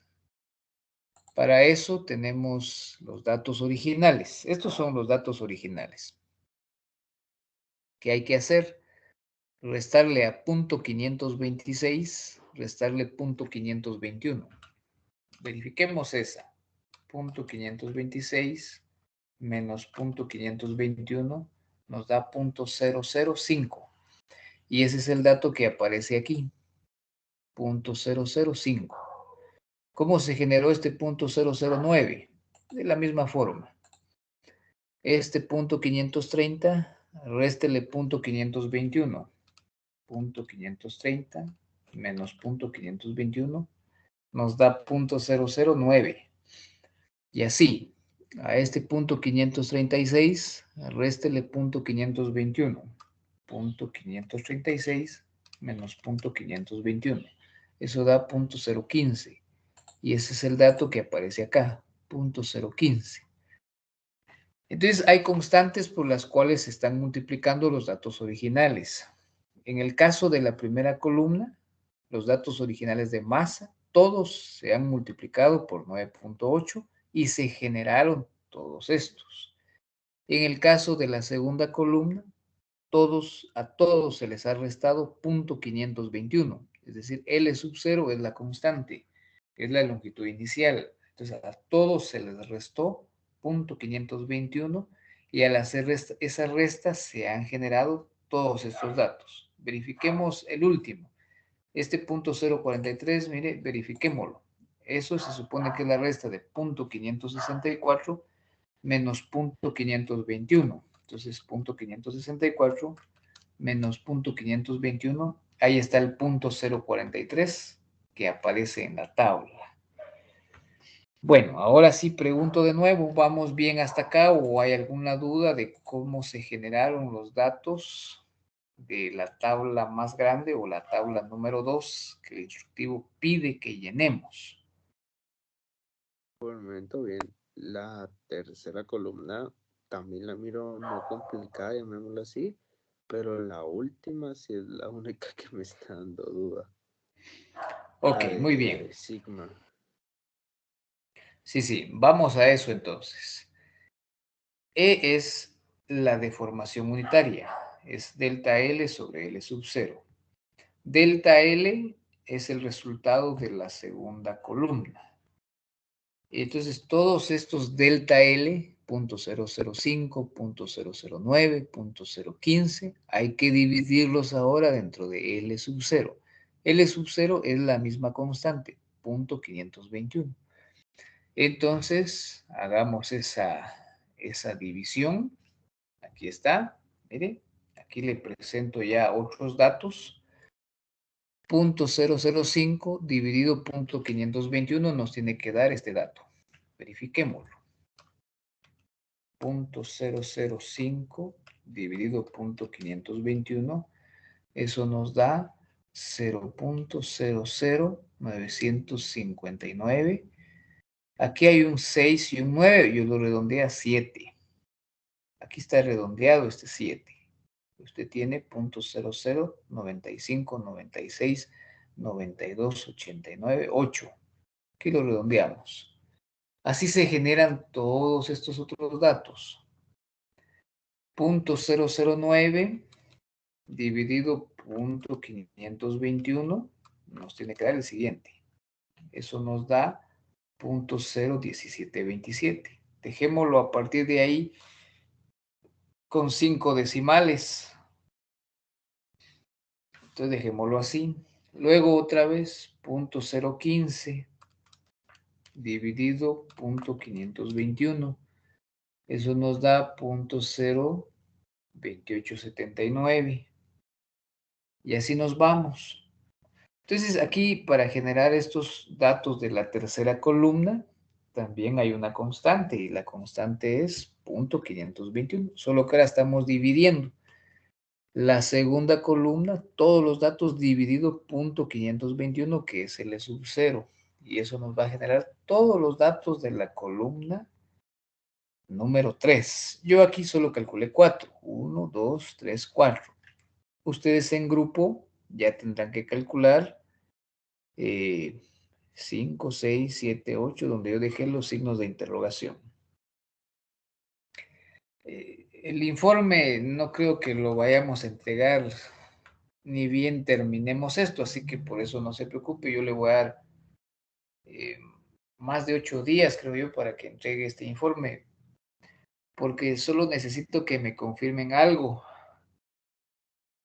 Para eso tenemos los datos originales. Estos son los datos originales. ¿Qué hay que hacer? Restarle a punto 526, restarle punto 521. Verifiquemos esa. Punto 526 menos punto 521 nos da punto 005. Y ese es el dato que aparece aquí. Punto 005. ¿Cómo se generó este punto 009? De la misma forma. Este punto 530, réstele punto 521. Punto 530 menos punto 521 nos da punto 009. Y así, a este punto 536, réstele punto 521. Punto 536 menos punto 521. Eso da punto 015. Y ese es el dato que aparece acá, punto 015. Entonces, hay constantes por las cuales se están multiplicando los datos originales. En el caso de la primera columna, los datos originales de masa, todos se han multiplicado por 9.8 y se generaron todos estos. En el caso de la segunda columna, a todos se les ha restado 0.521, es decir, L sub 0 es la constante, es la longitud inicial. Entonces, a todos se les restó 0.521 y al hacer esa resta se han generado todos estos datos. Verifiquemos el último. Este punto 0.43, mire, verifiquémoslo. Eso se supone que es la resta de punto 564 menos punto 521. Entonces, punto 564 menos punto 521. Ahí está el punto 0.43 que aparece en la tabla. Bueno, ahora sí pregunto de nuevo, ¿vamos bien hasta acá o hay alguna duda de cómo se generaron los datos de la tabla más grande o la tabla número 2 que el instructivo pide que llenemos? Por el momento, bien. La tercera columna también la miro no complicada, llamémoslo así, pero la última sí es la única que me está dando duda. Ok, La muy de bien. sigma. Sí, vamos a eso entonces. E es la deformación unitaria, es delta L sobre L sub 0. Delta L es el resultado de la segunda columna. Entonces, todos estos delta L, punto 005, punto 009, punto 015, hay que dividirlos ahora dentro de L sub 0. L sub 0 es la misma constante, punto 521. Entonces, hagamos esa división. Aquí está, mire, aquí le presento ya otros datos. Punto 005 dividido punto 521 nos tiene que dar este dato. Verifiquémoslo. Punto 005 dividido punto 521, eso nos da 0.00959. Aquí hay un 6 y un 9, yo lo redondeé a 7. Aquí está redondeado este 7. Usted tiene punto 00, 95, 96, 92, 89, 8. Aquí lo redondeamos. Así se generan todos estos otros datos. Punto 009 dividido punto 521 nos tiene que dar el siguiente. Eso nos da punto 01727. Dejémoslo a partir de ahí con 5 decimales. Entonces dejémoslo así. Luego otra vez, punto 015 dividido punto 521. Eso nos da punto 02879. Y así nos vamos. Entonces aquí para generar estos datos de la tercera columna, también hay una constante y la constante es punto 521. Solo que ahora estamos dividiendo. La segunda columna, todos los datos dividido punto 521, que es L sub 0. Y eso nos va a generar todos los datos de la columna número 3. Yo aquí solo calculé 4. 1, 2, 3, 4. Ustedes en grupo ya tendrán que calcular 5, 6, 7, 8, donde yo dejé los signos de interrogación. El informe no creo que lo vayamos a entregar ni bien terminemos esto, así que por eso no se preocupe, yo le voy a dar más de 8 días, creo yo, para que entregue este informe, porque solo necesito que me confirmen algo.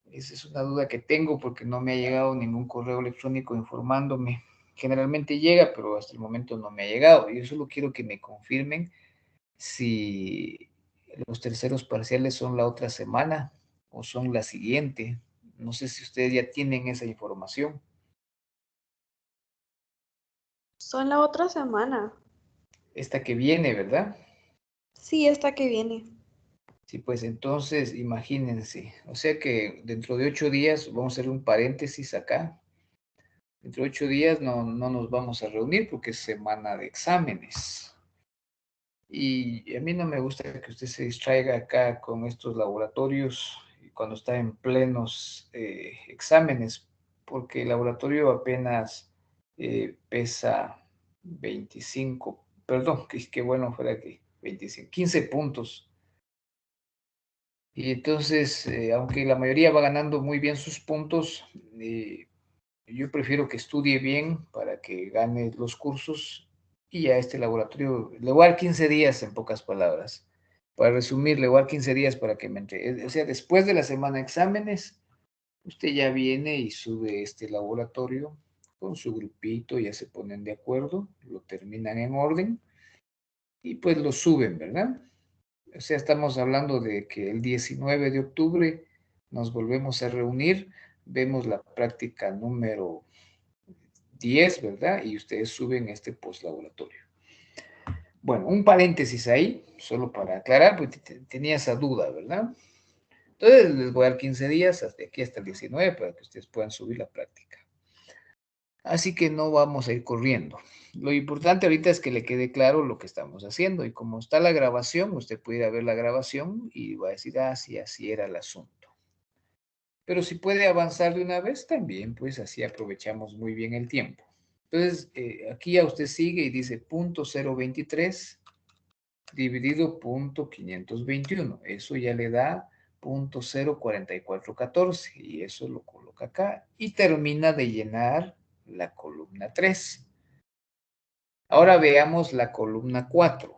Esa es una duda que tengo porque no me ha llegado ningún correo electrónico informándome. Generalmente llega, pero hasta el momento no me ha llegado. Yo solo quiero que me confirmen si los terceros parciales son la otra semana o son la siguiente. No sé si ustedes ya tienen esa información. Son la otra semana. Esta que viene, ¿verdad? Sí, esta que viene. Sí, pues entonces imagínense. O sea que dentro de 8 días, vamos a hacer un paréntesis acá. Dentro de 8 días no nos vamos a reunir porque es semana de exámenes. Y a mí no me gusta que usted se distraiga acá con estos laboratorios cuando está en plenos exámenes, porque el laboratorio apenas pesa 25, perdón, que bueno fuera que 25, 15 puntos. Y entonces, aunque la mayoría va ganando muy bien sus puntos, yo prefiero que estudie bien para que gane los cursos y a este laboratorio le voy a dar 15 días en pocas palabras. Para resumir, le voy a dar 15 días para que me entre. O sea, después de la semana de exámenes, Usted ya viene y sube este laboratorio con su grupito, ya se ponen de acuerdo, lo terminan en orden y pues lo suben, ¿verdad? O sea, estamos hablando de que el 19 de octubre nos volvemos a reunir, vemos la práctica número 10, ¿verdad? Y ustedes suben este postlaboratorio. Bueno, un paréntesis ahí, solo para aclarar, porque tenía esa duda, ¿verdad? Entonces les voy a dar 15 días, hasta aquí hasta el 19, para que ustedes puedan subir la práctica. Así que no vamos a ir corriendo. Lo importante ahorita es que le quede claro lo que estamos haciendo. Y como está la grabación, usted puede ir a ver la grabación y va a decir, ah, sí, así era el asunto. Pero si puede avanzar de una vez, también, pues así aprovechamos muy bien el tiempo. Entonces, aquí ya usted sigue y dice .023 dividido .521. Eso ya le da .04414 y eso lo coloca acá y termina de llenar la columna 3. Ahora veamos la columna 4.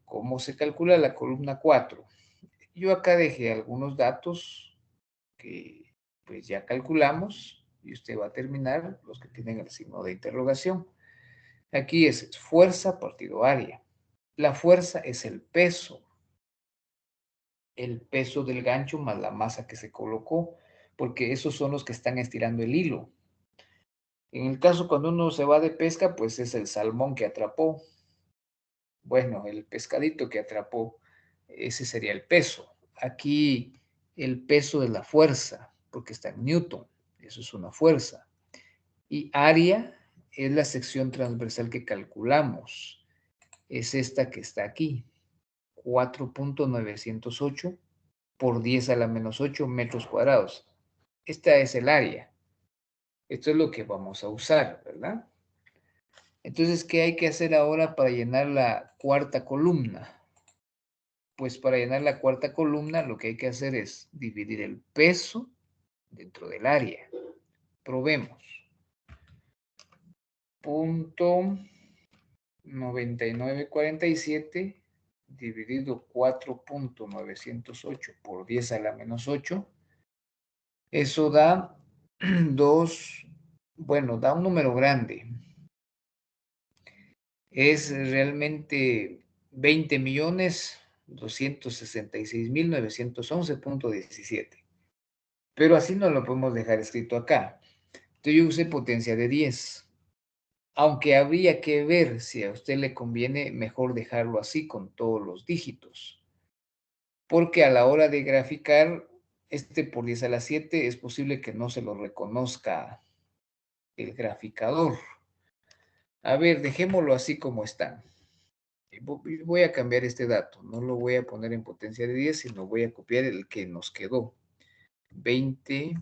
¿Cómo se calcula la columna 4? Yo acá dejé algunos datos que pues ya calculamos y usted va a terminar los que tienen el signo de interrogación. Aquí es fuerza partido área. La fuerza es el peso del gancho más la masa que se colocó, porque esos son los que están estirando el hilo. En el caso cuando uno se va de pesca, pues es el salmón que atrapó. Bueno, el pescadito que atrapó, ese sería el peso. Aquí el peso es la fuerza, porque está en Newton, eso es una fuerza. Y área es la sección transversal que calculamos, es esta que está aquí, 4.908 por 10 a la menos 8 metros cuadrados. Esta es el área. Esto es lo que vamos a usar, ¿verdad? Entonces, ¿qué hay que hacer ahora para llenar la cuarta columna? Pues para llenar la cuarta columna lo que hay que hacer es dividir el peso dentro del área. Probemos. Punto 9947 dividido 4.908 por 10 a la menos 8. Eso da 2, bueno, da un número grande. Es realmente 20.266.911.17. Pero así no lo podemos dejar escrito acá. Entonces yo usé potencia de 10. Aunque habría que ver si a usted le conviene mejor dejarlo así con todos los dígitos. Porque a la hora de graficar, este por 10 a la 7 es posible que no se lo reconozca el graficador. A ver, dejémoslo así como está. Voy a cambiar este dato. No lo voy a poner en potencia de 10, sino voy a copiar el que nos quedó. 20,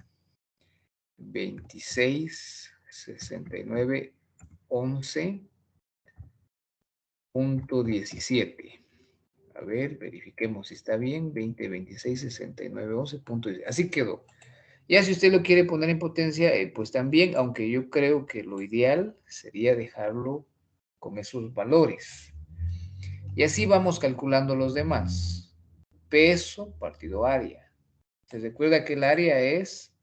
26, 69, 11.17. A ver, verifiquemos si está bien. 20, 26, 69, 11.17. Así quedó. Ya si usted lo quiere poner en potencia, pues también, aunque yo creo que lo ideal sería dejarlo con esos valores. Y así vamos calculando los demás. Peso partido área. ¿Se recuerda que el área es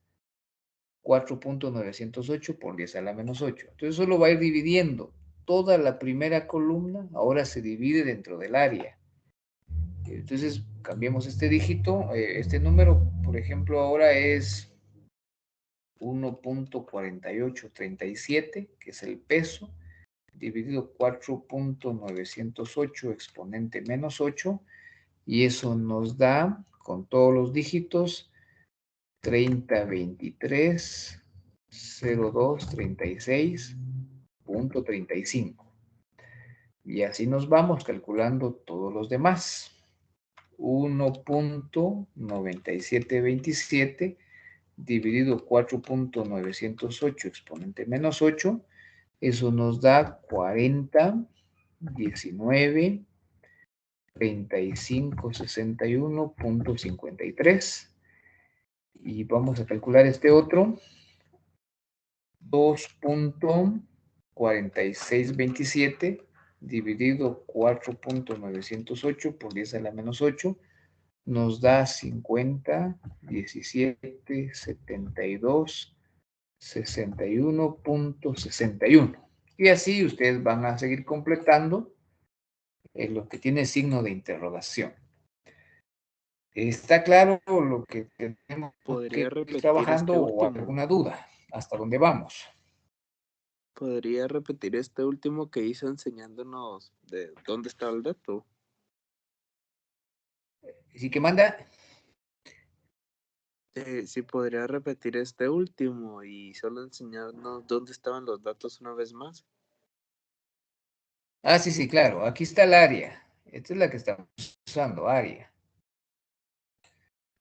4.908 por 10 a la menos 8? Entonces solo va a ir dividiendo. Toda la primera columna ahora se divide dentro del área. Entonces cambiemos este dígito. Este número, por ejemplo, ahora es 1.4837, que es el peso, dividido 4.908 exponente menos 8, y eso nos da, con todos los dígitos, 3023.0236.35. Y así nos vamos calculando todos los demás. 1.9727 dividido 4.908 exponente menos 8, eso nos da 40, 19, 3561.53. Y vamos a calcular este otro. 2.4627 dividido 4.908 por 10 a la menos 8 nos da 50, 17, 72, 61.61. Y así ustedes van a seguir completando lo que tiene signo de interrogación. ¿Está claro lo que tenemos ¿Podría que ir repetir trabajando este o último? alguna duda? ¿Hasta dónde vamos? ¿Podría repetir este último que hizo enseñándonos de dónde estaba el dato? Así que manda. Sí, podría repetir este último y solo enseñarnos dónde estaban los datos una vez más. Ah, sí, sí, claro. Aquí está el área. Esta es la que estamos usando, área.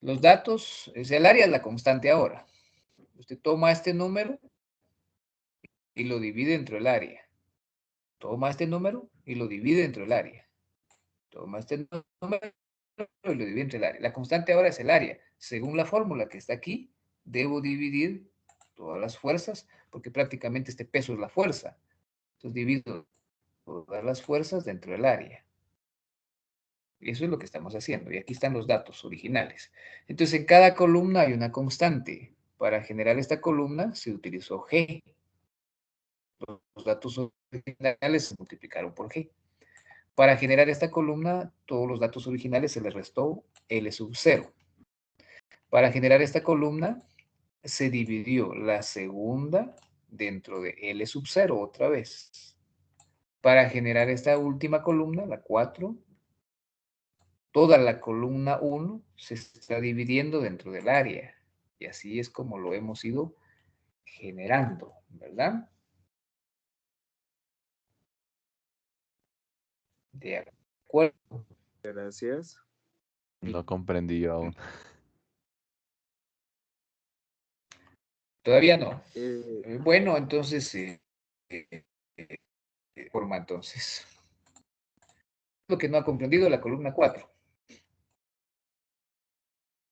Los datos, el área es la constante ahora. Usted toma este número y lo divide dentro del área. Toma este número y lo divide dentro del área. Toma este número y lo divide entre el área. La constante ahora es el área. Según la fórmula que está aquí, debo dividir todas las fuerzas, porque prácticamente este peso es la fuerza. Entonces divido todas las fuerzas dentro del área. Y eso es lo que estamos haciendo. Y aquí están los datos originales. Entonces, en cada columna hay una constante. Para generar esta columna se utilizó G. Los datos originales se multiplicaron por G. Para generar esta columna, todos los datos originales se les restó L sub 0. Para generar esta columna, se dividió la segunda dentro de L sub 0 otra vez. Para generar esta última columna, la 4, toda la columna 1 se está dividiendo dentro del área. Y así es como lo hemos ido generando, ¿verdad? De acuerdo. Gracias. No comprendí yo aún. Todavía no. Eh, Bueno, entonces, forma entonces. Lo que no ha comprendido la columna 4.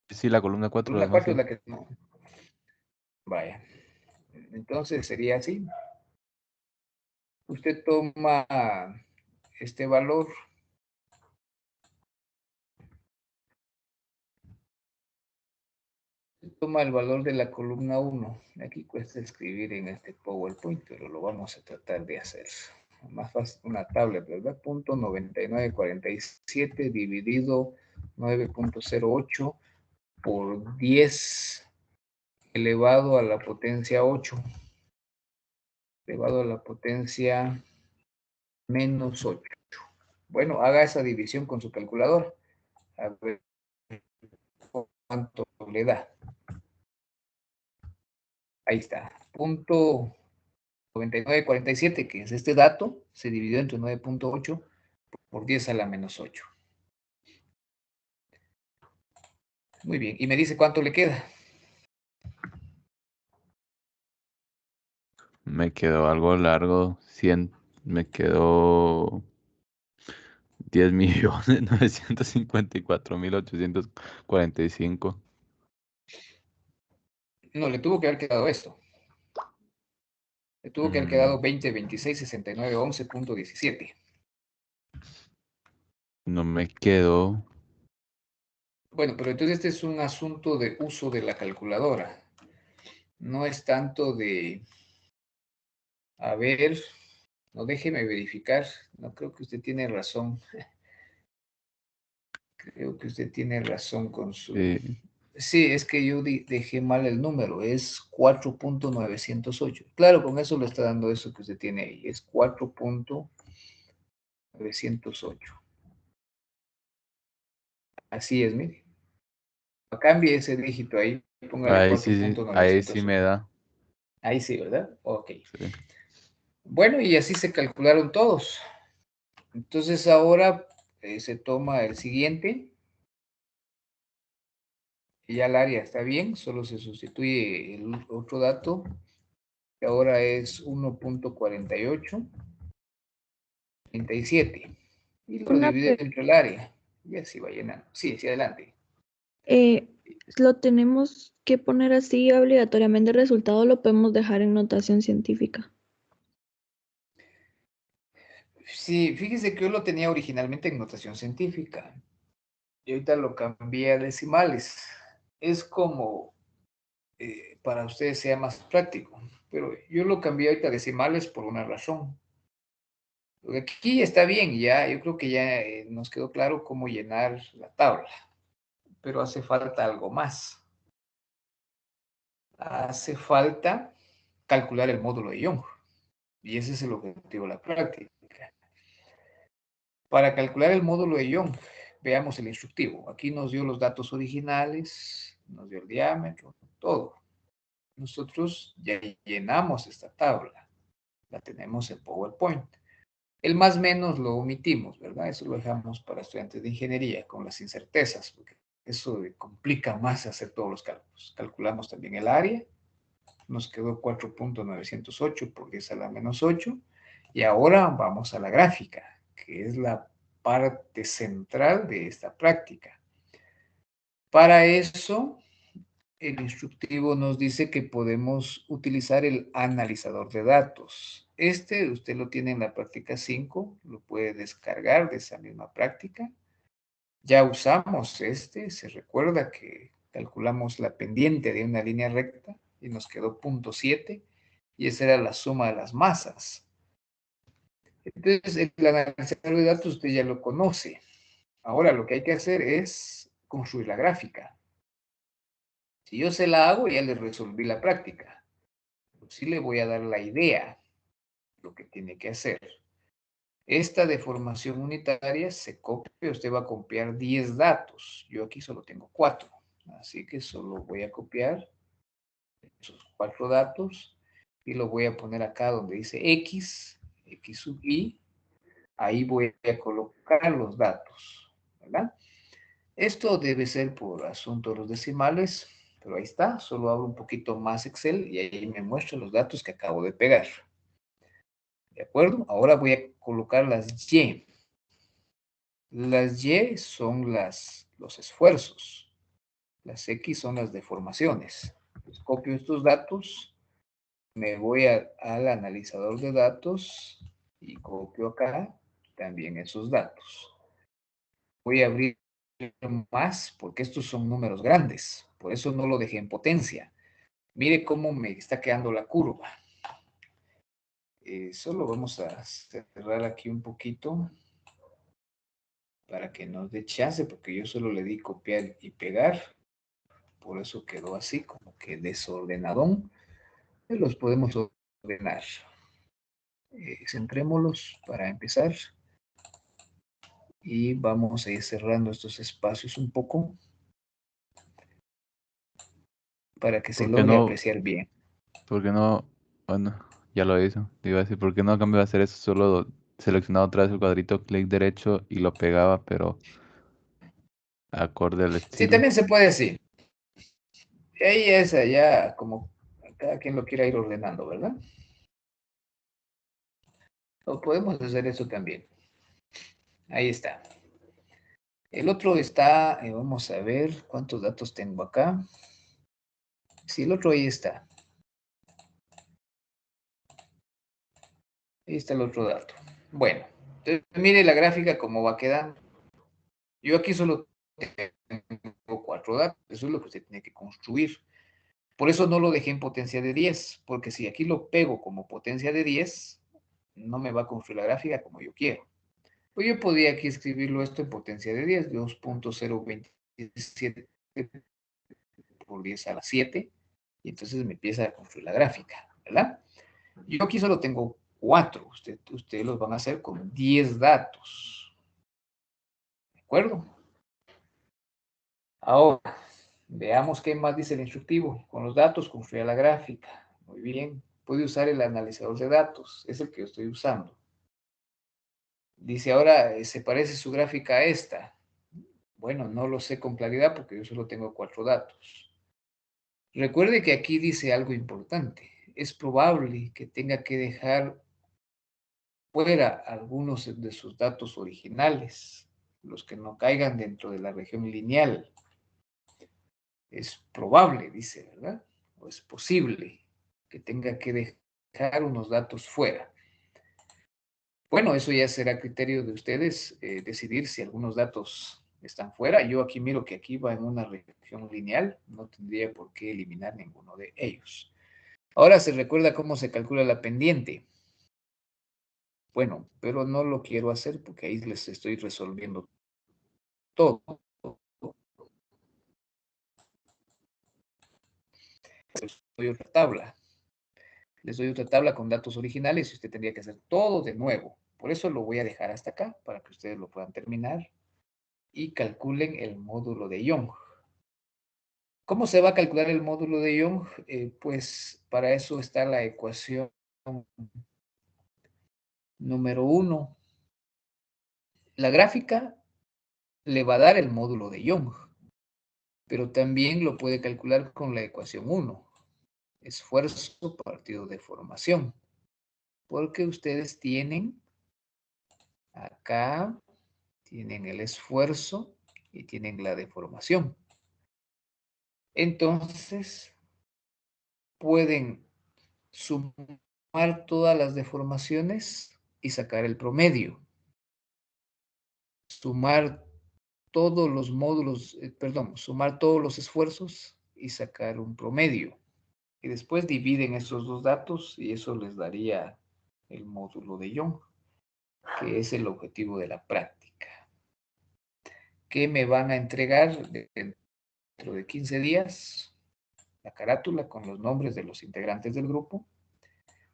Sí, la columna 4, Columna además, 4 es sí. la que no. Vaya. Entonces sería así. Usted toma este valor, toma el valor de la columna 1. Aquí cuesta escribir en este PowerPoint, pero lo vamos a tratar de hacer. Más fácil, una tabla, ¿verdad? Punto 9947 dividido 9.08 por 10 elevado a la potencia 8, elevado a la potencia menos 8. Bueno, haga esa división con su calculadora. A ver cuánto le da. Ahí está. Punto 9947, que es este dato, se dividió entre 9.8 por 10 a la menos 8. Muy bien. Y me dice cuánto le queda. Me quedó algo largo. Me quedó 10.954.845. No, le tuvo que haber quedado esto. Le tuvo que haber quedado 20, 26, 69, 11.17. No me quedó. Bueno, pero entonces este es un asunto de uso de la calculadora. No es tanto de, a ver, no déjeme verificar. No, creo que usted tiene razón. Creo que usted tiene razón con su... Sí, es que yo dejé mal el número, es 4.908. Claro, con eso le está dando eso que usted tiene ahí, es 4.908. Así es, mire. Cambie ese dígito ahí, póngale Ahí sí, ahí sí 4.908. me da. Ahí sí, ¿verdad? Ok. Sí. Bueno, y así se calcularon todos. Entonces ahora se toma el siguiente. Y ya el área está bien, solo se sustituye el otro dato, que ahora es 1.4837. Y lo Una divide entre el área. Y así va llenando. Sí, hacia adelante. ¿Lo tenemos que poner así obligatoriamente el resultado o lo podemos dejar en notación científica? Sí, fíjese que yo lo tenía originalmente en notación científica, Y ahorita lo cambié a decimales. Es como para ustedes sea más práctico, pero yo lo cambié ahorita a decimales por una razón. Porque aquí está bien, ya, yo creo que ya nos quedó claro cómo llenar la tabla, pero hace falta algo más. Hace falta calcular el módulo de Young, y ese es el objetivo de la práctica. Para calcular el módulo de Young, veamos el instructivo. Aquí nos dio los datos originales, nos dio el diámetro, todo. Nosotros ya llenamos esta tabla, la tenemos en PowerPoint. El más menos lo omitimos, ¿verdad? Eso lo dejamos para estudiantes de ingeniería con las incertezas, porque eso complica más hacer todos los cálculos. Calculamos también el área, nos quedó 4.908 por 10 a la menos 8, y ahora vamos a la gráfica, que es la parte central de esta práctica. Para eso, el instructivo nos dice que podemos utilizar el analizador de datos. Usted lo tiene en la práctica 5, lo puede descargar de esa misma práctica. Ya usamos se recuerda que calculamos la pendiente de una línea recta y nos quedó 0.7 y esa era la suma de las masas. Entonces, el analizador de datos usted ya lo conoce. Ahora lo que hay que hacer es construir la gráfica. Si yo se la hago, ya le resolví la práctica. Sí le voy a dar la idea, lo que tiene que hacer. Esta deformación unitaria se copia, usted va a copiar 10 datos. Yo aquí solo tengo 4, así que solo voy a copiar esos 4 datos y lo voy a poner acá donde dice X sub Y. Ahí voy a colocar los datos, ¿verdad? Esto debe ser por asunto de los decimales, pero ahí está. Solo abro un poquito más Excel y ahí me muestra los datos que acabo de pegar. ¿De acuerdo? Ahora voy a colocar las Y. Las Y son los esfuerzos. Las X son las deformaciones. Pues copio estos datos, me voy al analizador de datos y copio acá también esos datos. Voy a abrir más porque estos son números grandes. Por eso no lo dejé en potencia. Mire cómo me está quedando la curva. Solo vamos a cerrar aquí un poquito para que nos dé chance, porque yo solo le di copiar y pegar. Por eso quedó así, como que desordenadón. Y los podemos ordenar. Centrémoslos para empezar. Y vamos a ir cerrando estos espacios un poco para que se ¿Por qué logre no? apreciar bien. ¿Por qué no? Bueno, ya lo hizo. Te iba a decir, ¿por qué no cambió a hacer eso? Solo seleccionaba otra vez el cuadrito, clic derecho y lo pegaba, pero acorde al Sí, estilo. también se puede así. Ahí es allá como cada quien lo quiera ir ordenando, ¿verdad? O podemos hacer eso también. Ahí está. El otro está, vamos a ver cuántos datos tengo acá. Sí, el otro ahí está. Ahí está el otro dato. Bueno, entonces, mire la gráfica cómo va quedando. Yo aquí solo tengo 4 datos. Eso es lo que usted tiene que construir. Por eso no lo dejé en potencia de 10, porque si aquí lo pego como potencia de 10, no me va a construir la gráfica como yo quiero. Pues yo podría aquí escribirlo esto en potencia de 10, 2.027 por 10 a la 7, y entonces me empieza a construir la gráfica, ¿verdad? Yo aquí solo tengo 4, ustedes los van a hacer con 10 datos, ¿de acuerdo? Ahora, veamos qué más dice el instructivo. Con los datos, construir la gráfica. Muy bien. Puede usar el analizador de datos, es el que yo estoy usando. Dice ahora, ¿se parece su gráfica a esta? Bueno, no lo sé con claridad porque yo solo tengo 4 datos. Recuerde que aquí dice algo importante. Es probable que tenga que dejar fuera algunos de sus datos originales, los que no caigan dentro de la región lineal. Es probable, dice, ¿verdad? O es posible que tenga que dejar unos datos fuera. Bueno, eso ya será criterio de ustedes decidir si algunos datos están fuera. Yo aquí miro que aquí va en una reacción lineal, no tendría por qué eliminar ninguno de ellos. Ahora se recuerda cómo se calcula la pendiente. Bueno, pero no lo quiero hacer porque ahí les estoy resolviendo todo. Les doy otra tabla. Les doy otra tabla con datos originales y usted tendría que hacer todo de nuevo. Por eso lo voy a dejar hasta acá para que ustedes lo puedan terminar y calculen el módulo de Young. ¿Cómo se va a calcular el módulo de Young? Pues para eso está la ecuación número 1. La gráfica le va a dar el módulo de Young, pero también lo puede calcular con la ecuación 1. Esfuerzo partido de formación. Porque ustedes tienen acá, tienen el esfuerzo y tienen la deformación. Entonces, pueden sumar todas las deformaciones y sacar el promedio. Sumar todos los módulos, sumar todos los esfuerzos y sacar un promedio. Y después dividen esos dos datos y eso les daría el módulo de Young, que es el objetivo de la práctica. ¿Qué me van a entregar dentro de 15 días? La carátula con los nombres de los integrantes del grupo,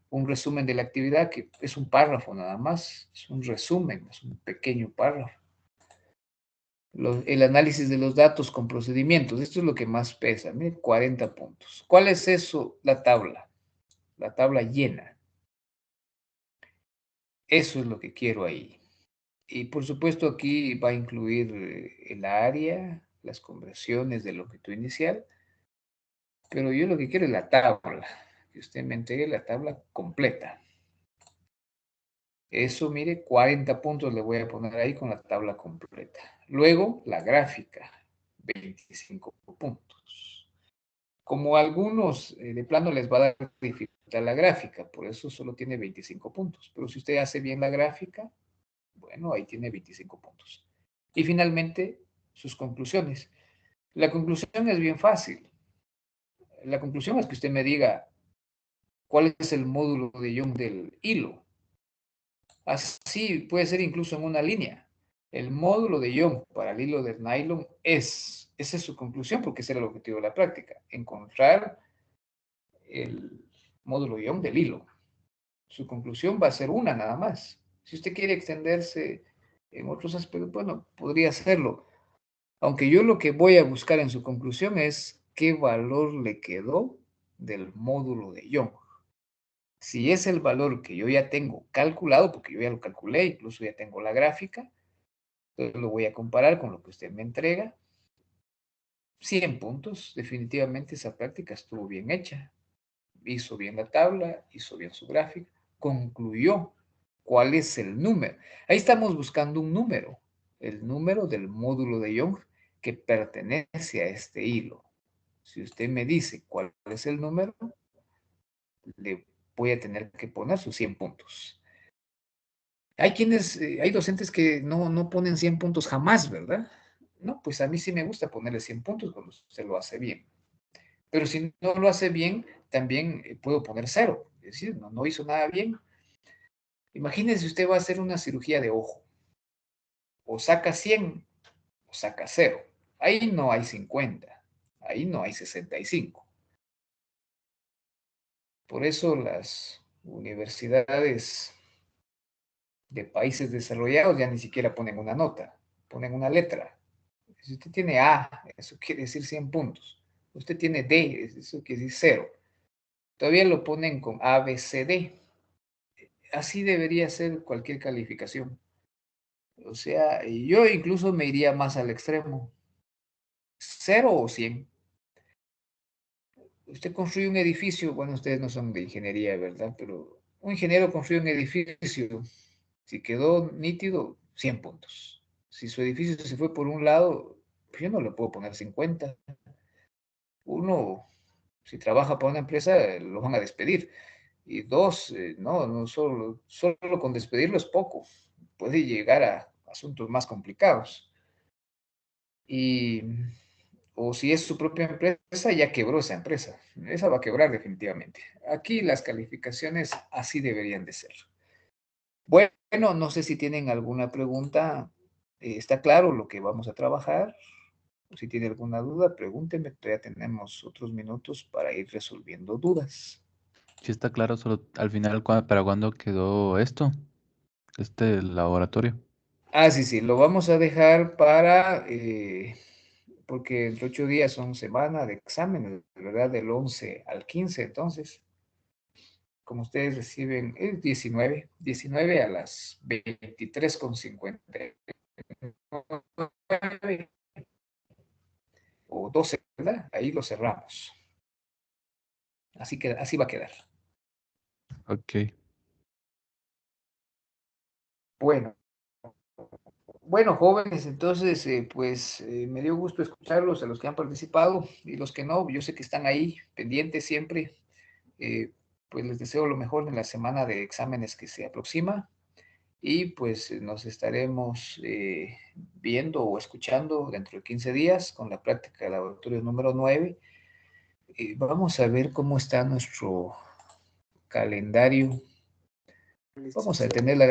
un resumen de la actividad que es un párrafo nada más, es un resumen, es un pequeño párrafo. El análisis de los datos con procedimientos, esto es lo que más pesa, miren, 40 puntos. ¿Cuál es eso? La tabla llena. Eso es lo que quiero ahí. Y por supuesto aquí va a incluir el área, las conversiones del objeto inicial, pero yo lo que quiero es la tabla, que usted me entregue la tabla completa. Eso, mire, 40 puntos le voy a poner ahí con la tabla completa. Luego, la gráfica, 25 puntos. Como a algunos de plano les va a dar dificultad la gráfica, por eso solo tiene 25 puntos. Pero si usted hace bien la gráfica, bueno, ahí tiene 25 puntos. Y finalmente, sus conclusiones. La conclusión es bien fácil. La conclusión es que usted me diga cuál es el módulo de Young del hilo. Así puede ser incluso en una línea. El módulo de Young para el hilo de nylon esa es su conclusión, porque ese era el objetivo de la práctica, encontrar el módulo Young del hilo. Su conclusión va a ser una nada más. Si usted quiere extenderse en otros aspectos, bueno, podría hacerlo. Aunque yo lo que voy a buscar en su conclusión es qué valor le quedó del módulo de Young. Si es el valor que yo ya tengo calculado, porque yo ya lo calculé, incluso ya tengo la gráfica, entonces lo voy a comparar con lo que usted me entrega. 100 puntos, definitivamente esa práctica estuvo bien hecha. Hizo bien la tabla, hizo bien su gráfica, concluyó cuál es el número. Ahí estamos buscando un número, el número del módulo de Young que pertenece a este hilo. Si usted me dice cuál es el número, le voy a tener que poner sus 100 puntos. Hay docentes que no ponen 100 puntos jamás, ¿verdad? No, pues a mí sí me gusta ponerle 100 puntos cuando usted lo hace bien. Pero si no lo hace bien, también puedo poner 0. Es decir, no hizo nada bien. Imagínense, usted va a hacer una cirugía de ojo. O saca 100 o saca 0. Ahí no hay 50. Ahí no hay 65. Por eso las universidades de países desarrollados ya ni siquiera ponen una nota, ponen una letra. Si usted tiene A, eso quiere decir 100 puntos. Usted tiene D, eso quiere decir 0. Todavía lo ponen con A, B, C, D. Así debería ser cualquier calificación. O sea, yo incluso me iría más al extremo. 0 o 100. Usted construye un edificio, bueno, ustedes no son de ingeniería, ¿verdad? Pero un ingeniero construye un edificio. Si quedó nítido, 100 puntos. Si su edificio se fue por un lado, pues yo no le puedo poner 50. Uno, si trabaja para una empresa, lo van a despedir. Y dos, no solo con despedirlo es poco. Puede llegar a asuntos más complicados. o si es su propia empresa, ya quebró esa empresa. Esa va a quebrar definitivamente. Aquí las calificaciones así deberían de ser. Bueno, no sé si tienen alguna pregunta. ¿Está claro lo que vamos a trabajar? Si tiene alguna duda, pregúnteme. Todavía tenemos otros minutos para ir resolviendo dudas. Sí está claro, solo al final, ¿para cuándo quedó esto? Este laboratorio. Sí, lo vamos a dejar para, porque entre 8 días son semana de exámenes, ¿verdad? Del 11 al 15, entonces, como ustedes reciben el 19 a las 23:59 o 12, ¿verdad? Ahí lo cerramos. Así que así va a quedar. Ok. Bueno, jóvenes, entonces, pues me dio gusto escucharlos, a los que han participado y los que no, yo sé que están ahí pendientes siempre. Pues les deseo lo mejor en la semana de exámenes que se aproxima y pues nos estaremos viendo o escuchando dentro de 15 días con la práctica de laboratorio número 9. Vamos a ver cómo está nuestro calendario. Vamos a tener la